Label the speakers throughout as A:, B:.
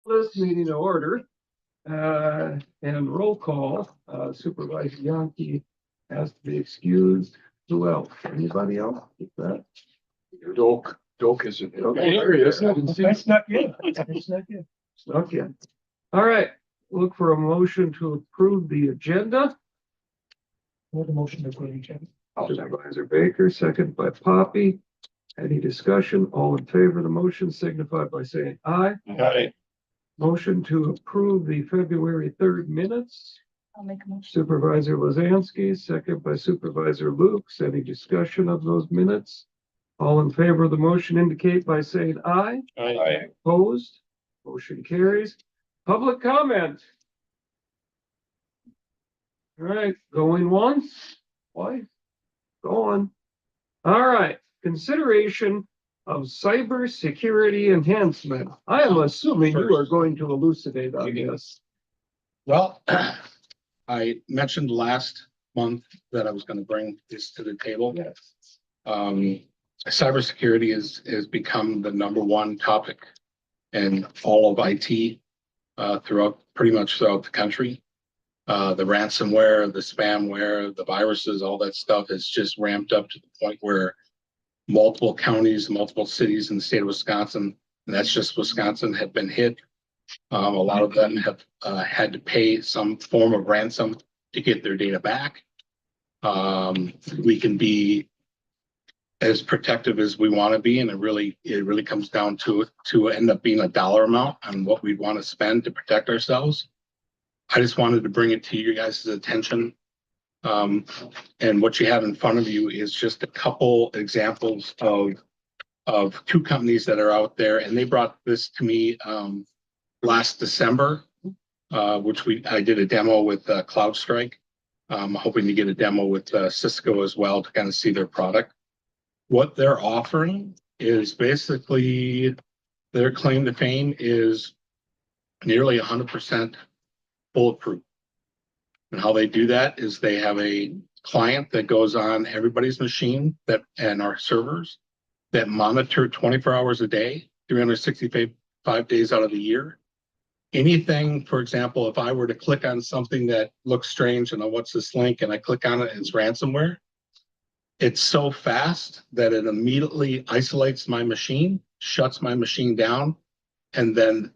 A: This meeting to order, and roll call, Supervisor Yankee has to be excused. Who else? Anybody else? Is that?
B: Doak isn't.
A: Okay, there he is. I didn't see.
C: That's not good. That's not good.
A: Snuck in. All right, look for a motion to approve the agenda.
C: What the motion to approve the agenda?
A: Supervisor Baker, second by Poppy. Any discussion? All in favor of the motion signify by saying aye.
B: Aye.
A: Motion to approve the February 3rd minutes.
D: I'll make a motion.
A: Supervisor Lazansky, second by Supervisor Lukes. Any discussion of those minutes? All in favor of the motion indicate by saying aye.
B: Aye.
A: Opposed? Motion carries. Public comment. All right, going once, twice, going. All right, consideration of cybersecurity enhancement. I am assuming you are going to elucidate on this.
E: Well, I mentioned last month that I was going to bring this to the table.
A: Yes.
E: Cybersecurity has become the #1 topic in all of IT pretty much throughout the country. The ransomware, the spamware, the viruses, all that stuff has just ramped up to the point where multiple counties, multiple cities in the state of Wisconsin, and that's just Wisconsin, have been hit. A lot of them have had to pay some form of ransom to get their data back. We can be as protective as we want to be, and it really comes down to end up being a dollar amount on what we'd want to spend to protect ourselves. I just wanted to bring it to you guys' attention. And what you have in front of you is just a couple examples of two companies that are out there, and they brought this to me last December, which I did a demo with CloudStrike. I'm hoping to get a demo with Cisco as well to kind of see their product. What they're offering is basically their claim to fame is nearly 100% bulletproof. And how they do that is they have a client that goes on everybody's machine and our servers that monitor 24 hours a day, 365 days out of the year. Anything, for example, if I were to click on something that looks strange and what's this link and I click on it, it's ransomware. It's so fast that it immediately isolates my machine, shuts my machine down, and then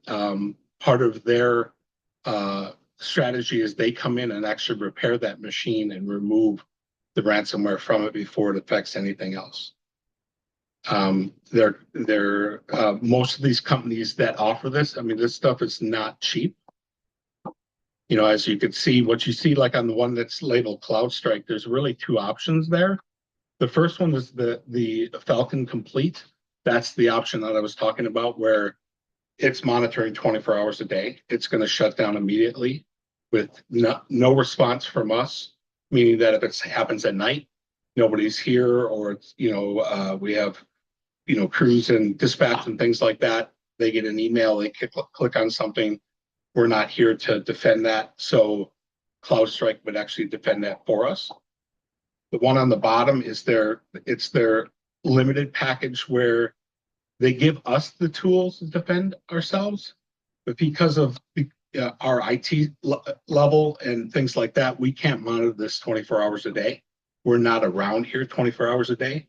E: part of their strategy is they come in and actually repair that machine and remove the ransomware from it before it affects anything else. Most of these companies that offer this, I mean, this stuff is not cheap. You know, as you can see, what you see like on the one that's labeled CloudStrike, there's really two options there. The first one is the Falcon Complete. That's the option that I was talking about, where it's monitoring 24 hours a day. It's going to shut down immediately with no response from us, meaning that if it happens at night, nobody's here, or it's, we have, crews and dispatch and things like that. They get an email, they click on something. We're not here to defend that. So CloudStrike would actually defend that for us. The one on the bottom is their limited package where they give us the tools to defend ourselves, but because of our IT level and things like that, we can't monitor this 24 hours a day. We're not around here 24 hours a day.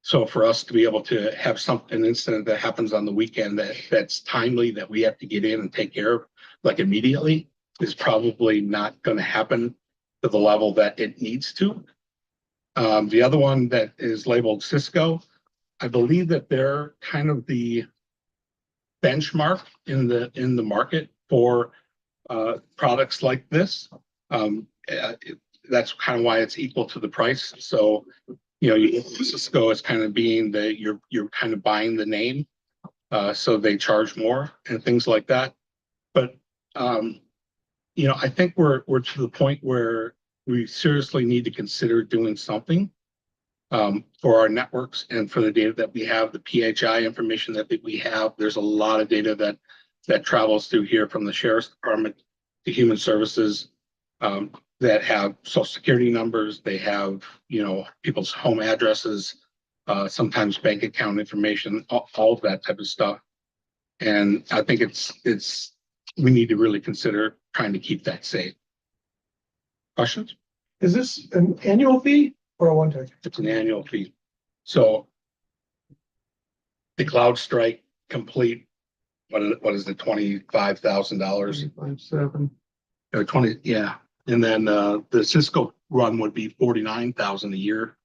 E: So for us to be able to have an incident that happens on the weekend that's timely, that we have to get in and take care of like immediately, is probably not going to happen to the level that it needs to. The other one that is labeled Cisco, I believe that they're kind of the benchmark in the market for products like this. That's kind of why it's equal to the price. So, Cisco is kind of being you're kind of buying the name, so they charge more and things like that. But I think we're to the point where we seriously need to consider doing something for our networks and for the data that we have, the PHI information that we have. There's a lot of data that travels through here from the Sheriff's Department to Human Services that have Social Security numbers. They have, people's home addresses, sometimes bank account information, all of that type of stuff. And I think we need to really consider trying to keep that safe. Questions?
C: Is this an annual fee or a one-time?
E: It's an annual fee. So the CloudStrike complete, what is it, $25,000
A: 5.7.
E: or 20? Yeah. And then the Cisco run would be 49,000 a year.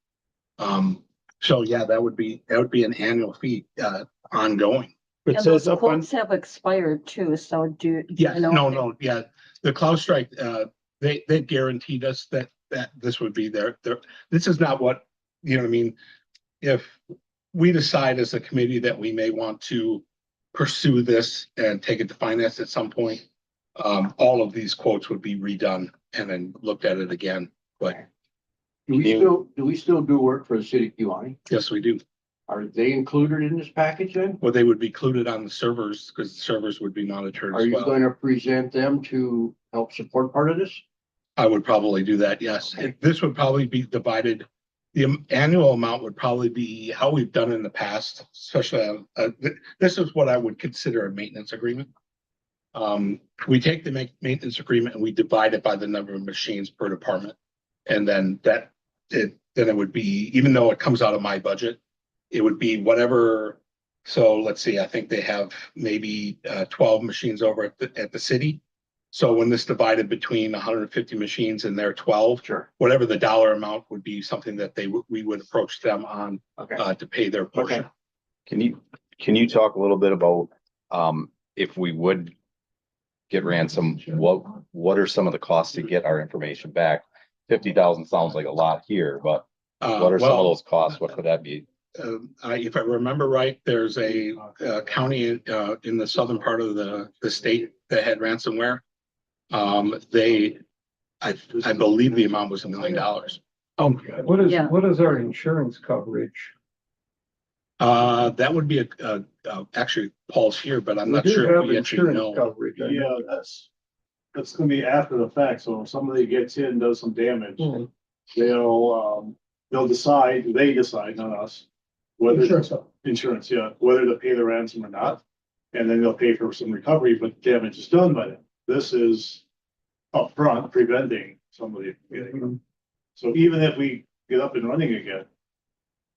E: So yeah, that would be an annual fee, ongoing.
D: It
F: Yeah,
D: says
F: those
D: up on,
F: quotes have expired too, so do
E: Yeah,
F: you know?
E: no, yeah. The CloudStrike, they guaranteed us that this would be this is not what, you know what I mean? If we decide as a committee that we may want to pursue this and take it to finance at some point, all of these quotes would be redone and then looked at it again. But
B: Do we still do work for the city of Kewaunee?
E: yes, we do.
B: Are they included in this package then?
E: Well, they would be included on the servers because the servers would be monitored
B: Are
E: as
B: you
E: well.
B: going to present them to help support part of this?
E: I would probably do that, yes. This would probably be divided. The annual amount would probably be how we've done in the past, especially, this is what I would consider a maintenance agreement. We take the maintenance agreement and we divide it by the number of machines per department. And then then it would be, even though it comes out of my budget, it would be whatever. So let's see, I think they have maybe 12 machines over at the city. So when this divided between 150 machines and their 12,
B: Sure.
E: whatever the dollar amount would be something that we would approach them on
B: Okay.
E: to pay their portion.
B: Okay.
G: Can you talk a little bit about, if we would get ransom, what are some of the costs to get our information back? 50,000 sounds like a lot here, but what are some of those costs? What could that be?
E: If I remember right, there's a county in the southern part of the state that had ransomware. I believe the amount was $1 million.
A: What is our insurance coverage?
E: That would be actually Paul's here, but I'm
A: We
E: not
A: do
E: sure
A: have
E: if we actually
A: insurance
E: know.
A: coverage. I know
H: Yeah, that's gonna be after the fact, so if somebody gets in, does some damage,
A: Hmm.
H: they'll decide, not us. Whether insurance, yeah, whether to pay the ransom or not, and then they'll pay for some recovery, but damage is done by them. This is upfront preventing somebody from getting it.
A: Mhm.
H: So even if we get up and running again,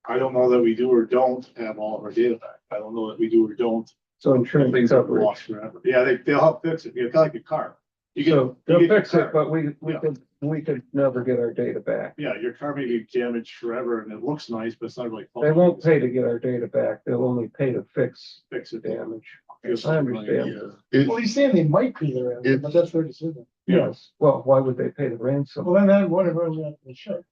H: I don't know that we do or don't have all of our data back. I don't know that we do or don't.
A: So insurance
H: Things are
A: coverage.
H: lost forever. Yeah, they'll help fix it. It's kind of like a car.
A: So they'll
H: you get
A: fix
H: your
A: it,
H: car.
A: but we could never get our data back.
H: Yeah, your car may be damaged forever and it looks nice, but it's not really.
A: They won't pay to get our data back. They'll only pay to fix
H: Fix
A: the
H: it.
A: damage.
H: Yes.
A: I understand.
C: Well, he's saying they might be there, but that's their decision.
A: Yes, well, why would they pay the ransom?
C: Well, then I wonder whether that should.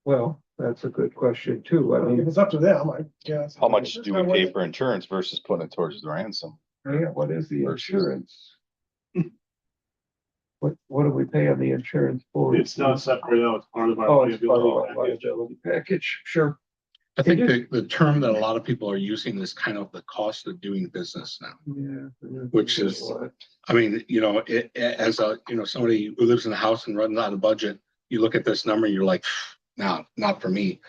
A: Well, that's a good question too. I
C: If
A: mean,
C: it's up to them, I guess.
G: How much do we pay for insurance versus putting it towards the ransom?
A: yeah, what is the
G: Versus-
A: insurance? What do we pay on the insurance for?
H: It's not separated out, it's part of our.
A: Oh, it's part of our
H: liability.
A: liability package, sure.
E: I think the term that a lot of people are using is kind of the cost of doing business now.
A: Yeah.
E: Which is- I mean, as somebody who lives in a house and runs out of budget, you look at this number, you're like, no, not for me.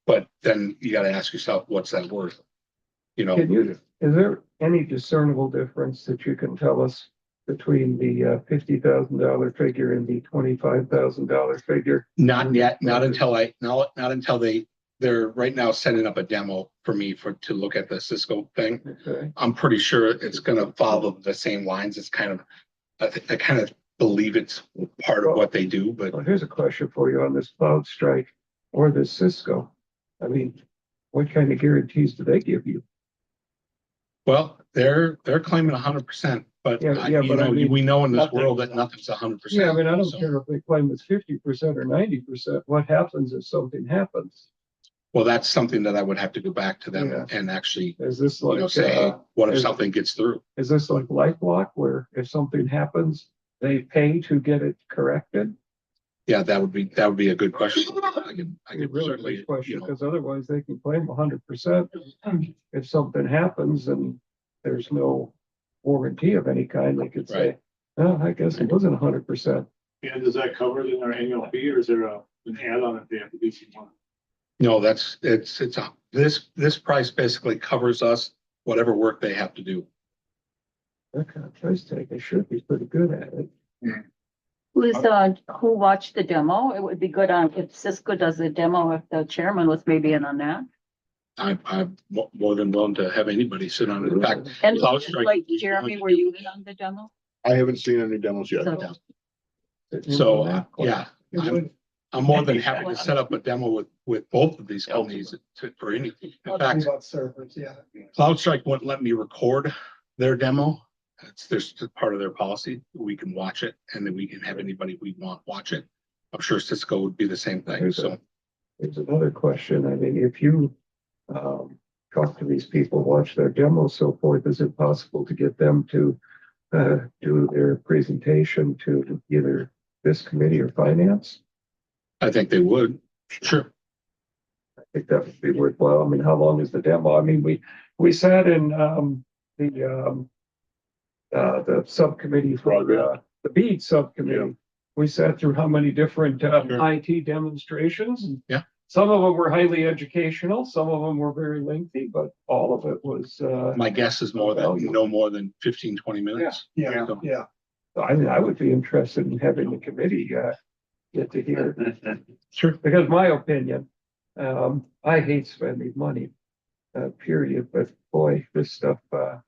E: But then you got to ask yourself, what's that worth?
A: Is there any discernible difference that you can tell us between the $50,000 figure and the $25,000 figure?
E: Not yet, not until they're right now setting up a demo for me to look at the Cisco thing.
A: Okay,
E: I'm pretty sure it's gonna follow the same lines. It's kind of, I kind of believe it's part of what they do, but
A: well, here's a question for you on this CloudStrike or this Cisco. I mean, what kind of guarantees do they give you?
E: well, they're claiming 100%, but
A: Yeah, but I mean,
E: we know in this
A: nothing-
E: world that nothing's 100%.
A: Yeah, I mean, I don't
E: So-
A: care if they claim it's 50% or 90%. What happens if something happens?
E: Well, that's something that I would have to go back to them
A: Yeah.
E: and actually,
A: Is this like,
E: say, hey, what if
A: is-
E: something gets through?
A: is this like LifeLock where if something happens, they pay to get it corrected?
E: Yeah, that would be a good question. I
A: It's
E: could
A: really a
E: certainly,
A: good question, because otherwise they can claim 100%. If something happens and there's no warranty of any kind, they could say, oh, I guess it wasn't 100%.
H: And does that cover it in our annual fee or is there an add-on if they have to do some more?
E: no, this price basically covers us, whatever work they have to do.
A: That kind of price tag, they should be pretty good at it.
F: Who watched the demo? It would be good on, if Cisco does a demo, if the chairman was maybe in on that.
E: I'm more than willing to have anybody sit on it. In fact,
F: And
E: Cloud Strike-
F: like Jeremy, were you in on the demo?
B: I haven't seen any demos yet.
E: so, yeah, I'm more than happy to set up a demo with both of these companies for anything. In fact,
C: About servers, yeah.
E: Cloud Strike wouldn't let me record their demo. There's part of their policy. We can watch it and then we can have anybody we want watch it. I'm sure Cisco would be the same thing. So
A: There's another question. I mean, if you talk to these people, watch their demos, so forth, is it possible to get them to do their presentation to either this committee or finance?
E: I think they would. Sure.
A: I think that would be worthwhile. I mean, how long is the demo? I mean, we sat in the subcommittee for the BEAD subcommittee. We sat through how many different IT demonstrations, and
E: Yeah.
A: some of them were highly educational, some of them were very lengthy, but all of it was
E: My guess is no more than 15, 20 minutes.
C: Yeah,
E: So-
C: yeah.
A: I mean, I would be interested in having the committee get to hear.
E: Sure.
A: Because my opinion, I hate spending money, period, but boy, this stuff, the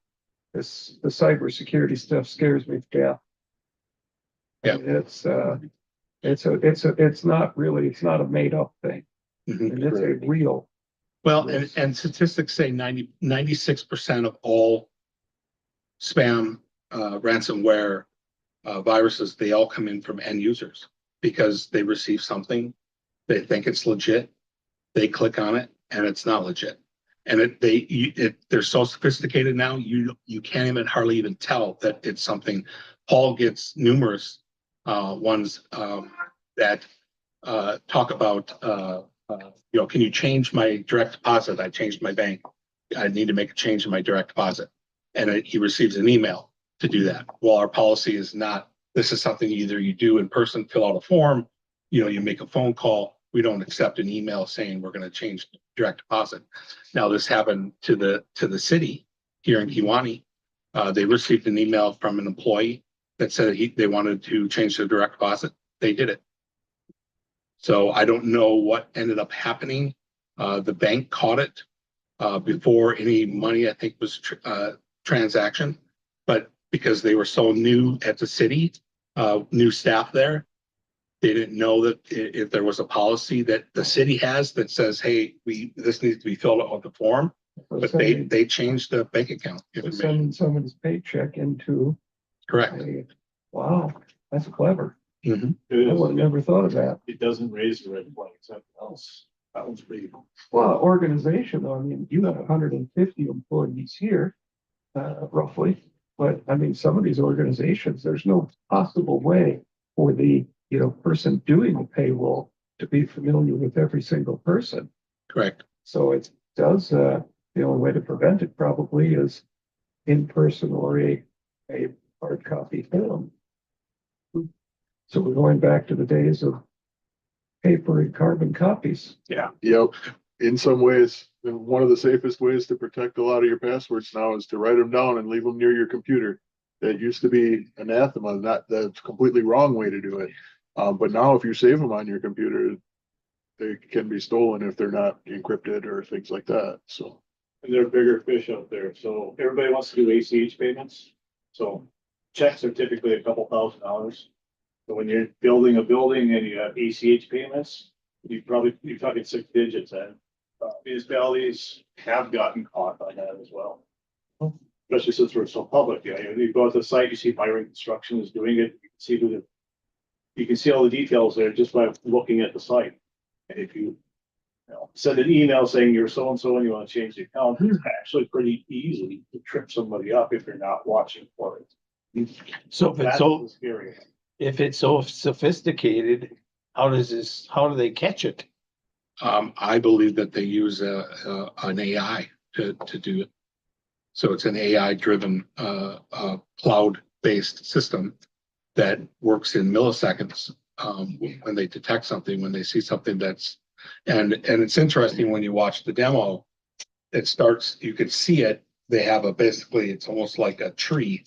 A: cybersecurity stuff scares me to death.
E: Yeah.
A: I mean, it's not a made up thing,
E: Mhm.
A: and it's a real.
E: Well, and statistics say 96% of all spam, ransomware, viruses, they all come in from end users because they receive something, they think it's legit, they click on it and it's not legit. And they're so sophisticated now, you can't even hardly even tell that it's something. Paul gets numerous ones that talk about, can you change my direct deposit? I changed my bank. I need to make a change in my direct deposit. And he receives an email to do that. Well, our policy is not, this is something either you do in person, fill out a form, you make a phone call. We don't accept an email saying we're going to change direct deposit. Now, this happened to the city here in Kewaunee. They received an email from an employee that said they wanted to change their direct deposit. They did it. So I don't know what ended up happening. The bank caught it before any money, I think, was transaction. But because they were so new at the city, new staff there, they didn't know that if there was a policy that the city has that says, hey, this needs to be filled out with the form. But they changed the bank account information.
A: Sending someone's paycheck into.
E: Correct.
A: Wow, that's clever.
E: Mhm.
A: I would have never thought of that.
H: It doesn't raise the red flag, something else. That one's pretty.
A: Well, organization, I mean, you have 150 employees here, roughly. But I mean, some of these organizations, there's no possible way for the, person doing the payroll to be familiar with every single person.
E: Correct.
A: So it does, the only way to prevent it probably is in person or a hard copy form. So we're going back to the days of paper and carbon copies.
B: Yep. In some ways, one of the safest ways to protect a lot of your passwords now is to write them down and leave them near your computer. That used to be anathema, that's completely wrong way to do it. But now if you save them on your computer, they can be stolen if they're not encrypted or things like that. So.
H: And they're bigger fish out there. So everybody wants to do ACH payments. So checks are typically a couple $1,000s. So when you're building a building and you have ACH payments, you're talking 6 digits, and municipalities have gotten caught on that as well. Especially since we're so public. You go to the site, you see Byron Construction is doing it. You can see all the details there just by looking at the site. And if you send an email saying you're so-and-so and you want to change the account, it's actually pretty easy to trip somebody up if you're not watching for it.
D: So
H: That's scary.
D: if it's so sophisticated, how do they catch it?
E: I believe that they use an AI to do it. So it's an AI-driven cloud-based system that works in milliseconds when they detect something, when they see something and it's interesting when you watch the demo, you could see it. They have it's almost like a tree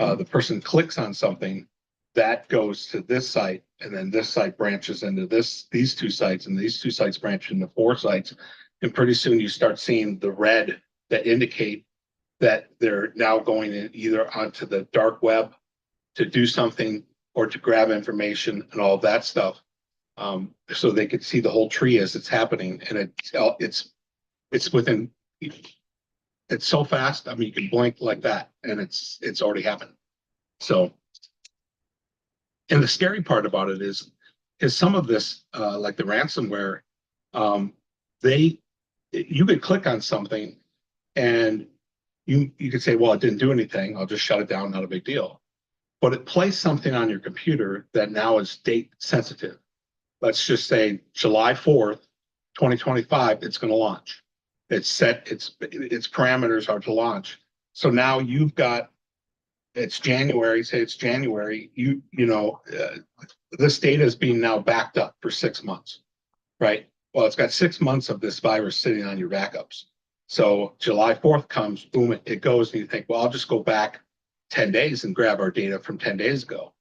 E: the person clicks on something, that goes to this site, and then this site branches into these two sites, and these two sites branch into 4 sites. And pretty soon you start seeing the red that indicate that they're now going in either onto the dark web to do something or to grab information and all that stuff. So they could see the whole tree as it's happening, and it's within, it's so fast. I mean, you can blink like that and it's already happened. So, and the scary part about it is some of this, like the ransomware, you could click on something and you could say, well, it didn't do anything. I'll just shut it down. Not a big deal. But it plays something on your computer that now is date sensitive. Let's just say July 4th, 2025, it's going to launch. It's set, its parameters are to launch. So now you've got, it's January, say it's January, this data is being now backed up for 6 months, right? Well, it's got 6 months of this virus sitting on your backups. So July 4th comes, boom, it goes, and you think, well, I'll just go back 10 days and grab our data from 10 days ago.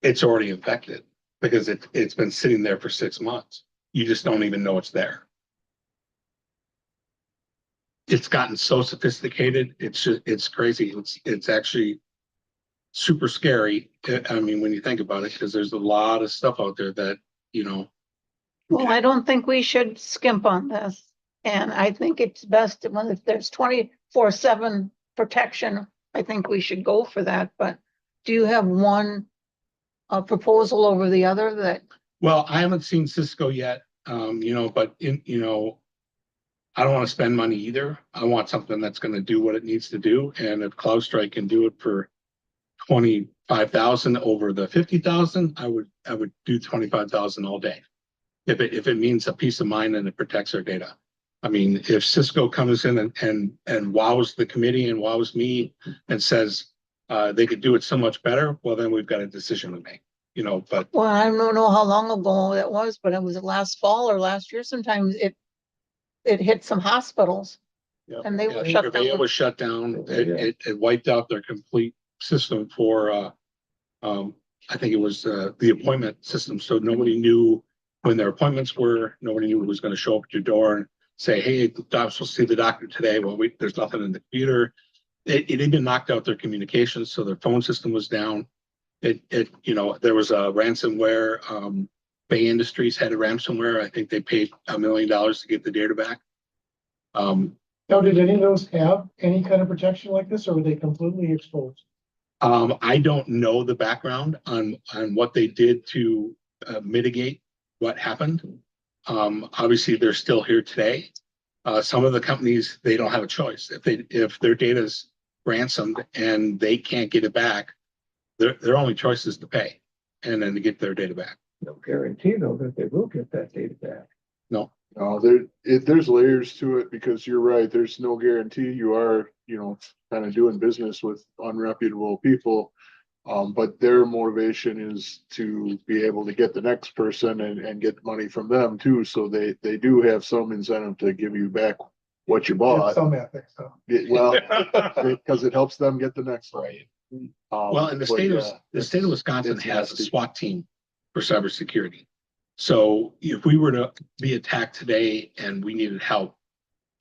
E: It's already infected because it's been sitting there for 6 months. You just don't even know it's there. It's gotten so sophisticated. It's crazy. It's actually super scary. I mean, when you think about it, because there's a lot of stuff out there that,
I: Well, I don't think we should skimp on this. And I think it's best when if there's 24/7 protection, I think we should go for that. But do you have one proposal over the other that?
E: Well, I haven't seen Cisco yet, but I don't want to spend money either. I want something that's going to do what it needs to do. And if CloudStrike can do it for 25,000 over the 50,000, I would do 25,000 all day. If it means a peace of mind and it protects our data. I mean, if Cisco comes in and wows the committee and wows me and says they could do it so much better, well, then we've got a decision to make. But
I: Well, I don't know how long ago that was, but it was last fall or last year. Sometimes it hit some hospitals.
E: yeah,
I: And they were
E: yeah,
I: shut
E: Surveyor
I: down.
E: was shut down. It wiped out their complete system for I think it was the appointment system. So nobody knew when their appointments were. Nobody knew who was going to show up at your door and say, "Hey, I'm supposed to see the doctor today." Well, there's nothing in the computer. It even knocked out their communications, so their phone system was down. There was a ransomware. Bay Industries had a ransomware. I think they paid $1 million to get the data back.
C: Now, did any of those have any kind of protection like this, or were they completely exposed?
E: I don't know the background on what they did to mitigate what happened. Obviously, they're still here today. Some of the companies, they don't have a choice. If their data is ransomed and they can't get it back, their only choice is to pay and then to get their data back.
A: No guarantee though that they will get that data back.
E: No.
B: No, there's layers to it because you're right. There's no guarantee. You are, kind of doing business with unreputable people. But their motivation is to be able to get the next person and get money from them too. So they do have some incentive to give you back what you
C: Yeah,
B: bought.
C: some ethics, so.
B: Well, because it helps them get the next one.
E: Well, and the state of Wisconsin
B: it's
E: has a
B: nasty.
E: SWAT team for cybersecurity. So if we were to be attacked today and we needed help,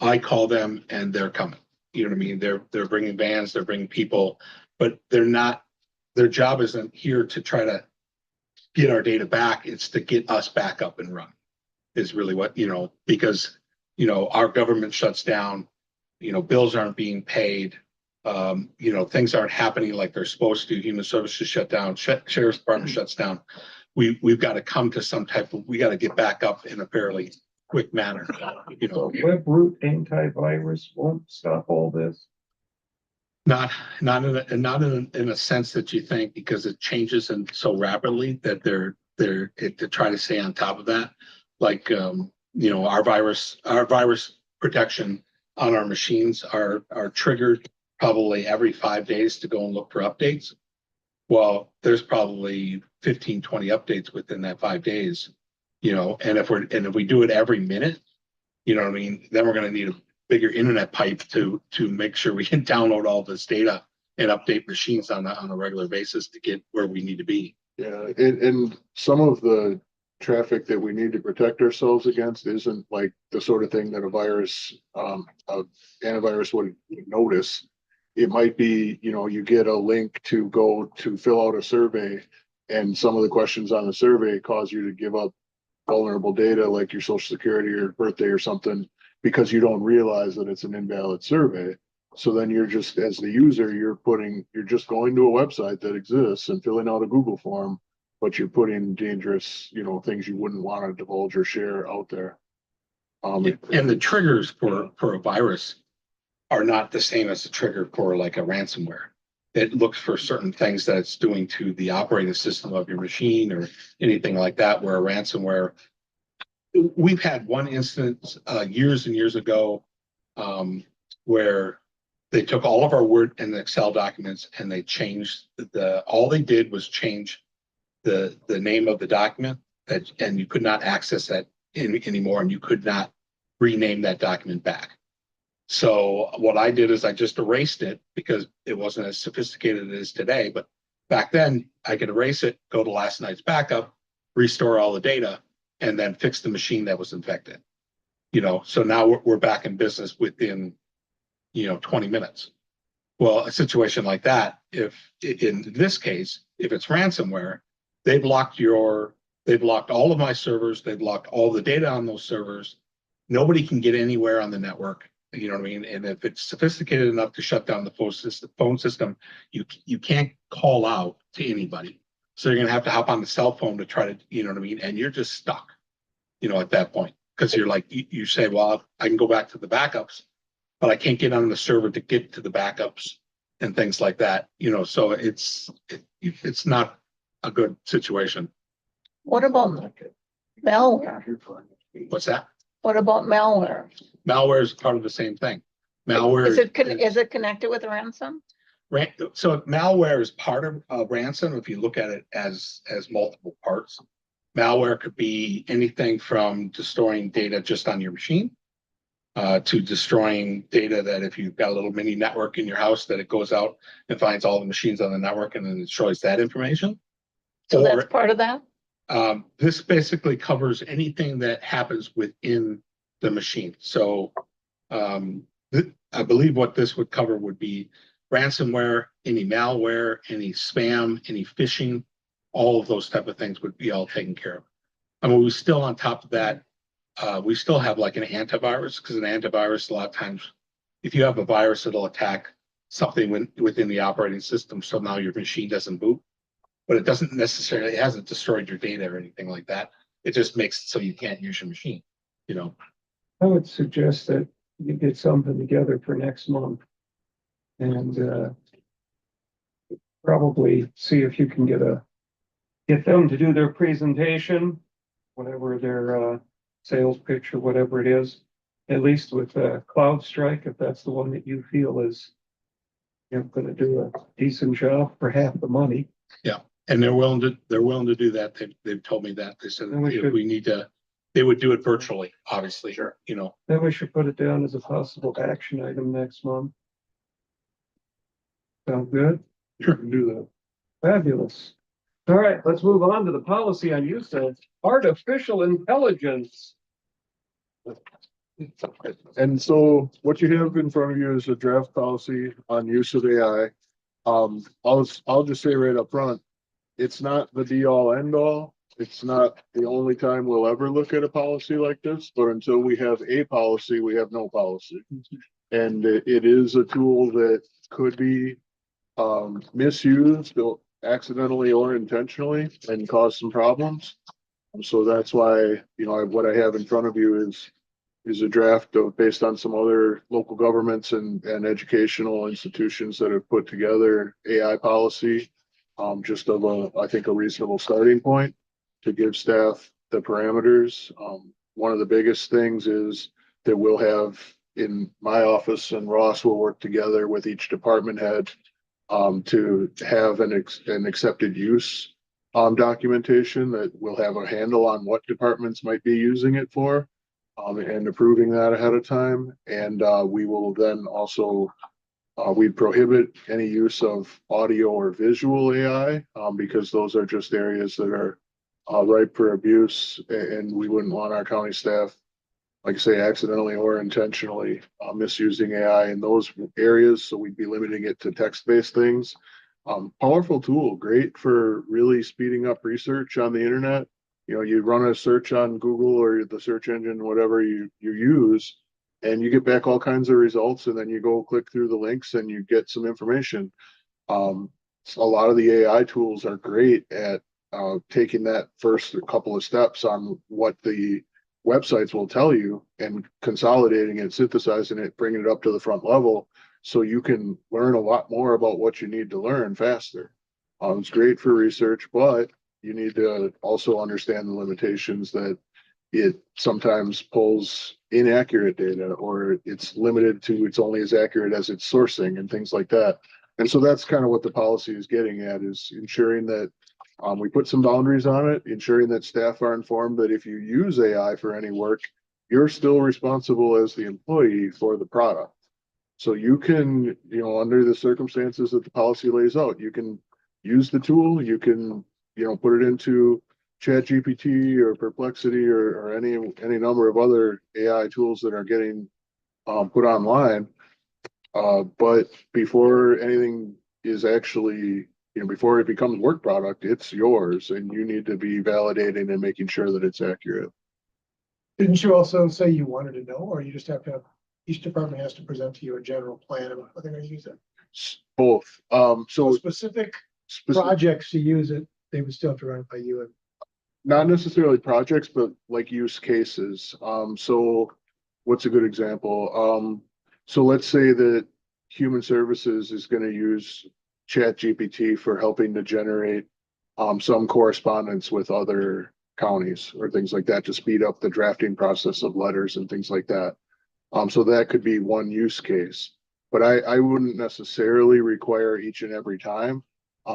E: I call them and they're coming. You know what I mean? They're bringing vans, they're bringing people, but they're not. Their job isn't here to try to get our data back. It's to get us back up and running. Is really what because our government shuts down. Bills aren't being paid. Things aren't happening like they're supposed to. Human services shut down. Sheriff's Department shuts down. We've got to come to some type of. We got to get back up in a fairly quick manner.
A: WebRoot antivirus won't stop all this.
E: Not in a sense that you think, because it changes and so rapidly that they're to try to stay on top of that. Like our virus protection on our machines are triggered probably every 5 days to go and look for updates. Well, there's probably 15, 20 updates within that 5 days, and if we do it every minute, then we're going to need a bigger internet pipe to make sure we can download all this data and update machines on a regular basis to get where we need to be.
B: Yeah, and some of the traffic that we need to protect ourselves against isn't like the sort of thing that a virus, antivirus would notice. It might be, you get a link to go to fill out a survey, and some of the questions on the survey cause you to give up vulnerable data like your social security or birthday or something, because you don't realize that it's an invalid survey. So then you're just, as the user, you're just going to a website that exists and filling out a Google form, but you're putting dangerous, things you wouldn't want to divulge or share out there.
E: And the triggers for a virus are not the same as the trigger for like a ransomware. It looks for certain things that it's doing to the operating system of your machine or anything like that, where a ransomware, we've had one instance years and years ago where they took all of our Word and Excel documents and they changed all they did was change the name of the document, and you could not access that anymore, and you could not rename that document back. So what I did is I just erased it because it wasn't as sophisticated as it is today. But back then I could erase it, go to last night's backup, restore all the data, and then fix the machine that was infected. So now we're back in business within 20 minutes. Well, a situation like that, if in this case, if it's ransomware, they've locked all of my servers, they've locked all the data on those servers. Nobody can get anywhere on the network. You know what I mean? And if it's sophisticated enough to shut down the phone system, you can't call out to anybody. So you're gonna have to hop on the cell phone to try to, you know what I mean? And you're just stuck, at that point. Because you're like, you say, well, I can go back to the backups, but I can't get on the server to get to the backups and things like that. So it's not a good situation.
I: What about malware?
E: What's that?
I: What about malware?
E: Malware is part of the same thing. Malware
I: Is it connected with ransom?
E: So malware is part of ransom if you look at it as multiple parts. Malware could be anything from destroying data just on your machine to destroying data that if you've got a little mini network in your house, that it goes out and finds all the machines on the network and then destroys that information.
I: So that's part of that?
E: This basically covers anything that happens within the machine. So I believe what this would cover would be ransomware, any malware, any spam, any phishing, all of those type of things would be all taken care of. I mean, we still on top of that, we still have like an antivirus, because an antivirus, a lot of times, if you have a virus, it'll attack something within the operating system. So now your machine doesn't boot, but it doesn't necessarily, it hasn't destroyed your data or anything like that. It just makes it so you can't use your machine,
A: I would suggest that you get something together for next month. And probably see if you can get them to do their presentation, whatever their sales pitch or whatever it is, at least with CloudStrike, if that's the one that you feel is going to do a decent job for half the money.
E: Yeah, and they're willing to do that. They've told me that. They said if we need to, they would do it virtually, obviously. Sure.
A: Then we should put it down as a possible action item next month. Sound good?
B: You can do that.
A: Fabulous. All right, let's move on to the policy on use of artificial intelligence.
B: And so what you have in front of you is a draft policy on use of AI. I'll just say right up front, it's not the be all end all. It's not the only time we'll ever look at a policy like this, but until we have a policy, we have no policy. And it is a tool that could be misused accidentally or intentionally and cause some problems. So that's why, what I have in front of you is a draft based on some other local governments and educational institutions that have put together AI policy, just of I think a reasonable starting point to give staff the parameters. One of the biggest things is that we'll have in my office, and Ross will work together with each department head to have an accepted use documentation that will have a handle on what departments might be using it for, and approving that ahead of time. And we will then also We prohibit any use of audio or visual AI, because those are just areas that are ripe for abuse, and we wouldn't want our county staff, like I say, accidentally or intentionally misusing AI in those areas. So we'd be limiting it to text-based things. Powerful tool, great for really speeding up research on the internet. You know, you run a search on Google or the search engine, whatever you use, and you get back all kinds of results, and then you go click through the links and you get some information. A lot of the AI tools are great at taking that first couple of steps on what the websites will tell you and consolidating it, synthesizing it, bringing it up to the front level so you can learn a lot more about what you need to learn faster. It's great for research, but you need to also understand the limitations that it sometimes pulls inaccurate data, or it's limited to it's only as accurate as its sourcing and things like that. And so that's kind of what the policy is getting at, is ensuring that we put some boundaries on it, ensuring that staff are informed that if you use AI for any work, you're still responsible as the employee for the product. So you can, you know, under the circumstances that the policy lays out, you can use the tool, you can, you know, put it into Chat GPT or Perplexity or any number of other AI tools that are getting put online. But before anything is actually, you know, before it becomes work product, it's yours, and you need to be validating and making sure that it's accurate.
C: Didn't you also say you wanted to know, or you just have to have, each department has to present to you a general plan about how they're gonna use it?
B: Both. So
C: Specific
B: specific,
C: projects to use it, they would still have to run it by you and.
B: not necessarily projects, but like use cases. So what's a good example? So let's say that human services is going to use Chat GPT for helping to generate some correspondence with other counties or things like that to speed up the drafting process of letters and things like that. So that could be one use case, but I wouldn't necessarily require each and every time,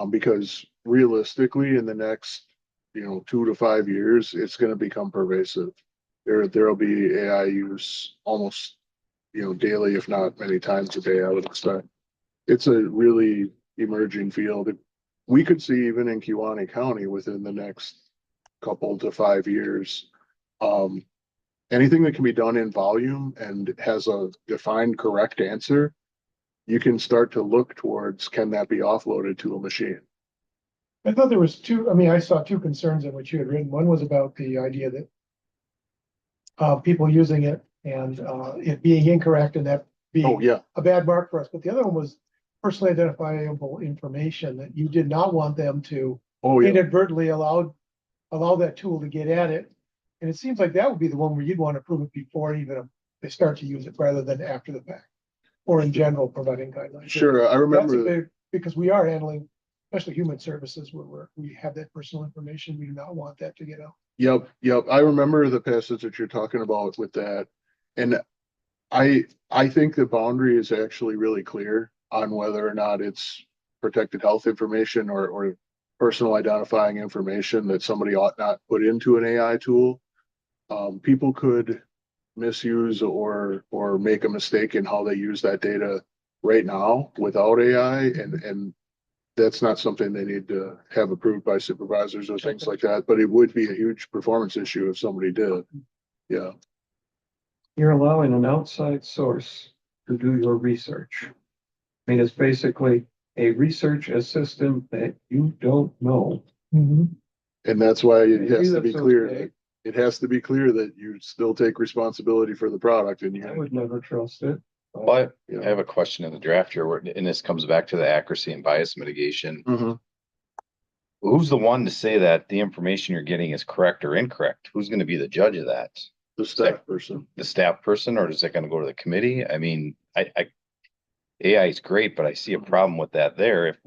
B: because realistically in the next, you know, 2 to 5 years, it's going to become pervasive. There'll be AI use almost, you know, daily, if not many times a day, I would expect. It's a really emerging field. We could see even in Kewaunee County within the next couple to 5 years, anything that can be done in volume and has a defined correct answer, you can start to look towards, can that be offloaded to a machine?
C: I thought there was two, I mean, I saw two concerns in what you had written. One was about the idea that people using it and it being incorrect and that
B: Oh,
C: being
B: yeah.
C: a bad mark for us. But the other one was personally identifiable information that you did not want them to
B: Oh, yeah.
C: inadvertently allow that tool to get at it. And it seems like that would be the one where you'd want to prove it before even they start to use it rather than after the fact. Or in general, providing guidelines.
B: Sure. I
C: That's a
B: remember.
C: big, because we are handling, especially human services where we have that personal information. We do not want that to get out.
B: Yep. I remember the passage that you're talking about with that. And I think the boundary is actually really clear on whether or not it's protected health information or personal identifying information that somebody ought not put into an AI tool. People could misuse or make a mistake in how they use that data right now without AI, and that's not something they need to have approved by supervisors or things like that, but it would be a huge performance issue if somebody did. Yeah.
A: You're allowing an outside source to do your research. I mean, it's basically a research assistant that you don't know.
B: And that's why it has to be
A: That's
B: clear
A: okay.
B: that it has to be clear that you still take responsibility for the product and
A: I
B: you,
A: would never trust it.
G: But
B: you
G: I
B: know.
G: have a question in the draft here, and this comes back to the accuracy and bias mitigation.
B: Mhm.
G: Who's the one to say that the information you're getting is correct or incorrect? Who's going to be the judge of that?
B: The staff person.
G: The staff person, or is it going to go to the committee? I mean, AI is great, but I see a problem with that there. If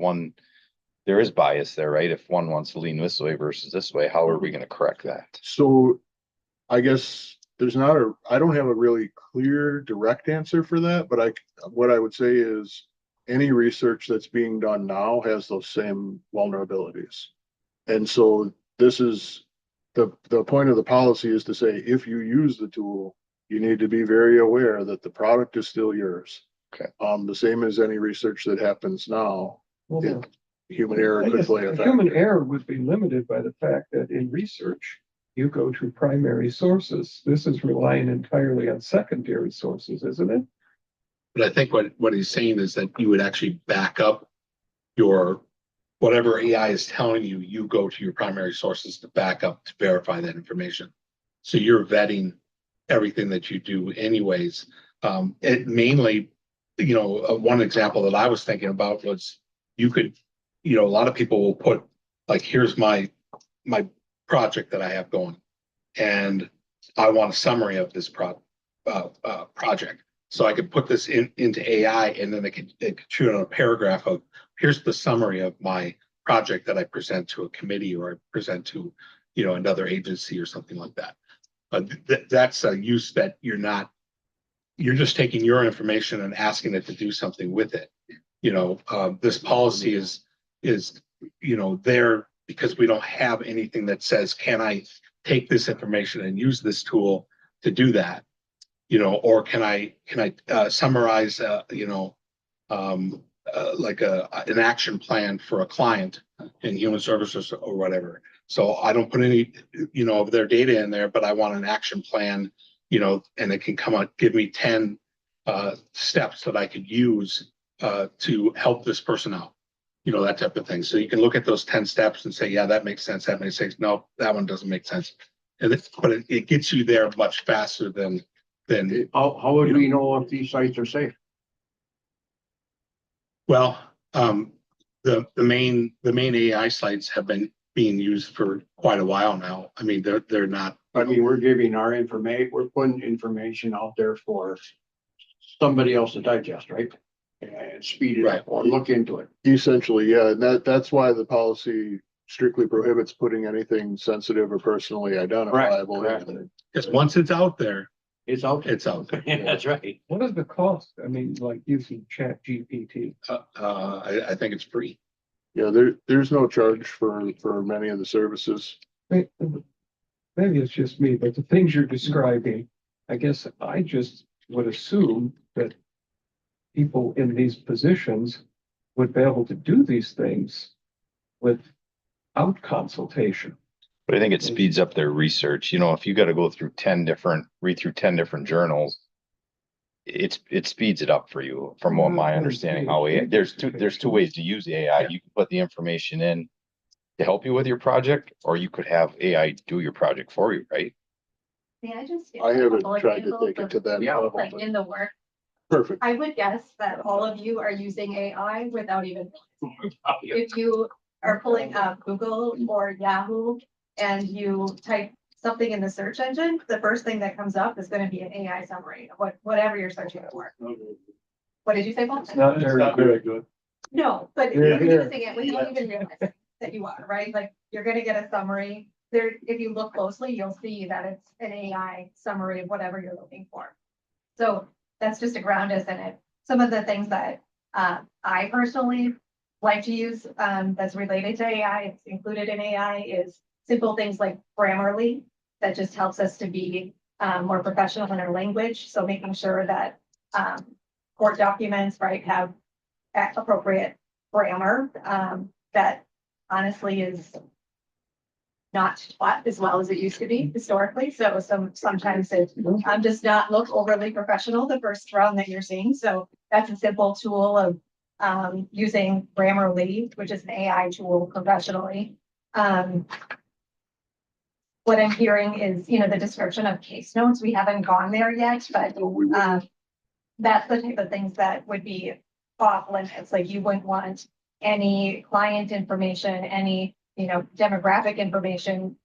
G: there is bias there, right? If one wants to lean this way versus this way, how are we going to correct that?
B: So I guess I don't have a really clear direct answer for that, but what I would say is any research that's being done now has those same vulnerabilities. And so this is the point of the policy is to say, if you use the tool, you need to be very aware that the product is still yours. The same as any research that happens now,
A: Well,
B: human error
C: I
B: could
C: guess
B: play a
A: the
B: factor.
A: human error would be limited by the fact that in research, you go to primary sources. This is relying entirely on secondary sources, isn't it?
E: But I think what he's saying is that you would actually back up your, whatever AI is telling you, you go to your primary sources to back up to verify that information. So you're vetting everything that you do anyways. It mainly, one example that I was thinking about was you could, a lot of people will put like, here's my project that I have going, and I want a summary of this project. So I could put this into AI, and then it could shoot on a paragraph of, here's the summary of my project that I present to a committee or I present to, another agency or something like that. But that's a use that you're just taking your information and asking it to do something with it. This policy is there because we don't have anything that says, can I take this information and use this tool to do that? Or can I summarize, like an action plan for a client in human services or whatever. So I don't put any, of their data in there, but I want an action plan, and it can come out, give me 10 steps that I could use to help this person out, that type of thing. So you can look at those 10 steps and say, yeah, that makes sense. That makes sense. No, that one doesn't make sense. But it gets you there much faster than.
J: How would we know if these sites are safe?
E: Well, the main AI sites have been being used for quite a while now. I mean, they're not.
J: I mean, we're giving our information, we're putting information out there for somebody else to digest, right? And speed it up or look into it.
B: Essentially, yeah, and that's why the policy strictly prohibits putting anything sensitive or personally identifiable.
J: Correct.
E: Because once it's out there,
J: It's out there.
E: it's out there.
J: Yeah, that's right.
A: What is the cost? I mean, like using Chat GPT.
E: I think it's free.
B: Yeah, there's no charge for many of the services.
A: Maybe it's just me, but the things you're describing, I guess I just would assume that people in these positions would be able to do these things without consultation.
G: But I think it speeds up their research. If you got to go through read through 10 different journals, it speeds it up for you. From what my understanding, there's two ways to use AI. You can put the information in to help you with your project, or you could have AI do your project for you, right?
B: I haven't tried to take it to that level.
K: Like
B: but-
K: in the work,
B: Perfect.
K: I would guess that all of you are using AI without even realizing it. If you are pulling up Google or Yahoo and you type something in the search engine, the first thing that comes up is going to be an AI summary of whatever you're searching for. What did you say, Paul?
A: It's not very good.
K: No, but
A: Yeah,
K: you're
A: yeah.
K: using it without even realizing that you are, right? Like, you're gonna get a summary. There, if you look closely, you'll see that it's an AI summary of whatever you're looking for. So that's just to ground us in it. Some of the things that I personally like to use that's related to AI, it's included in AI, is simple things like Grammarly that just helps us to be more professional in our language. So making sure that court documents, right, have appropriate grammar that honestly is not taught as well as it used to be historically. So sometimes it does not look overly professional the first run that you're seeing. So that's a simple tool of using Grammarly, which is an AI tool professionally. What I'm hearing is, the description of case notes. We haven't gone there yet, but that's the type of things that would be off limits. Like, you wouldn't want any client information, any demographic information,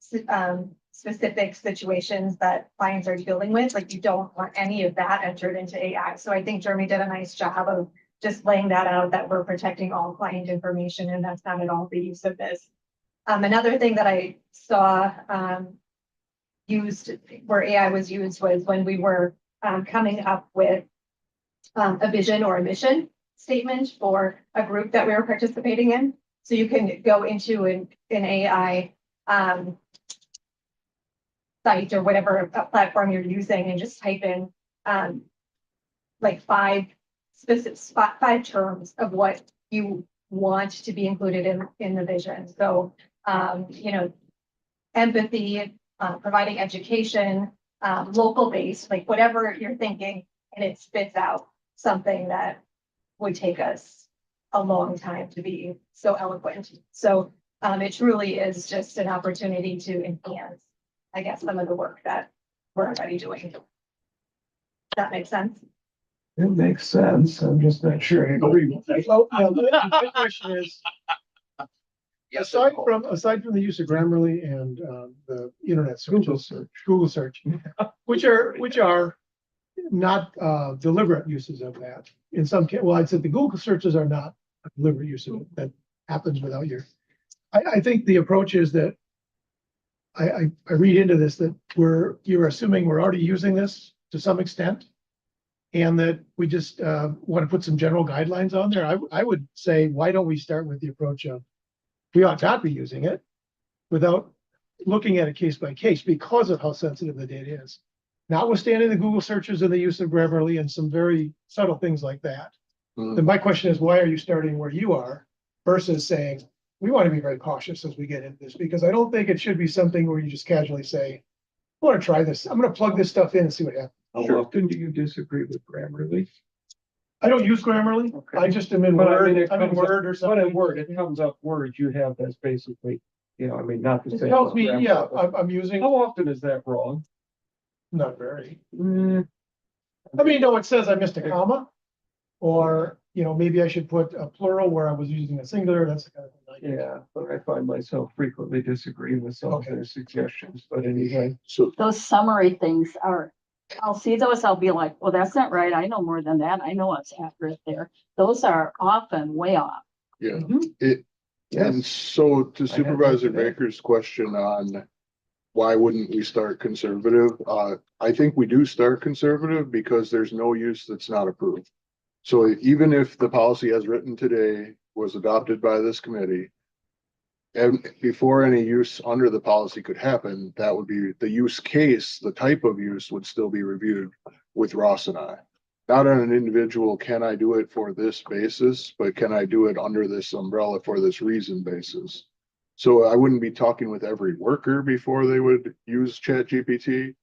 K: specific situations that clients are dealing with. Like, you don't want any of that entered into AI. So I think Jeremy did a nice job of just laying that out, that we're protecting all client information, and that's not at all the use of this. Another thing that I saw used where AI was used was when we were coming up with a vision or a mission statement for a group that we were participating in. So you can go into an AI site or whatever platform you're using and just type in like 5 specific spot, 5 terms of what you want to be included in the vision. So, you know, empathy, providing education, local based, like whatever you're thinking, and it spits out something that would take us a long time to be so eloquent. So, it truly is just an opportunity to enhance, I guess, some of the work that we're already doing. Does that make sense?
A: It makes sense. I'm just not sure I agree with that.
C: Well, my question is, aside from the use of Grammarly and the internet searches, Google search, which are not deliberate uses of that. In some case, well, I'd say the Google searches are not a deliberate use of it. That happens without your. I think the approach is that I read into this that you're assuming we're already using this to some extent. And that we just want to put some general guidelines on there. I would say, why don't we start with the approach of we ought not be using it without looking at it case by case because of how sensitive the data is. Notwithstanding the Google searches and the use of Grammarly and some very subtle things like that. Then my question is, why are you starting where you are versus saying, we want to be very cautious as we get into this, because I don't think it should be something where you just casually say, I want to try this. I'm going to plug this stuff in and see what happens.
A: How often do you disagree with Grammarly?
C: I don't use Grammarly.
A: Okay.
C: I just am in
A: But I
C: Word.
A: mean, it
C: I'm in
A: comes up-
C: Word or
A: But
C: something.
A: in Word, it comes up words you have that's basically, you know, I mean, not to
C: It
A: say.
C: tells me,
A: Grammarly,
C: yeah,
A: but
C: I'm using,
A: How often is that wrong?
C: not very.
A: Mm,
C: I mean, no, it says I missed a comma. Or, you know, maybe I should put a plural where I was using a singular. That's the kind of thing I do.
A: yeah, but I find myself frequently disagreeing with some of
C: Okay.
A: their suggestions, but anyway.
B: So
F: Those summary things are, I'll see those, I'll be like, well, that's not right. I know more than that. I know what's accurate there. Those are often way off.
B: yeah,
A: Mhm.
B: and
A: Yes,
B: so to
A: I had that
B: Supervisor
A: today.
B: Baker's question on why wouldn't we start conservative? I think we do start conservative because there's no use that's not approved. So even if the policy as written today was adopted by this committee, and before any use under the policy could happen, that would be the use case, the type of use would still be reviewed with Ross and I. Not on an individual, can I do it for this basis, but can I do it under this umbrella for this reason basis? So I wouldn't be talking with every worker before they would use ChatGPT.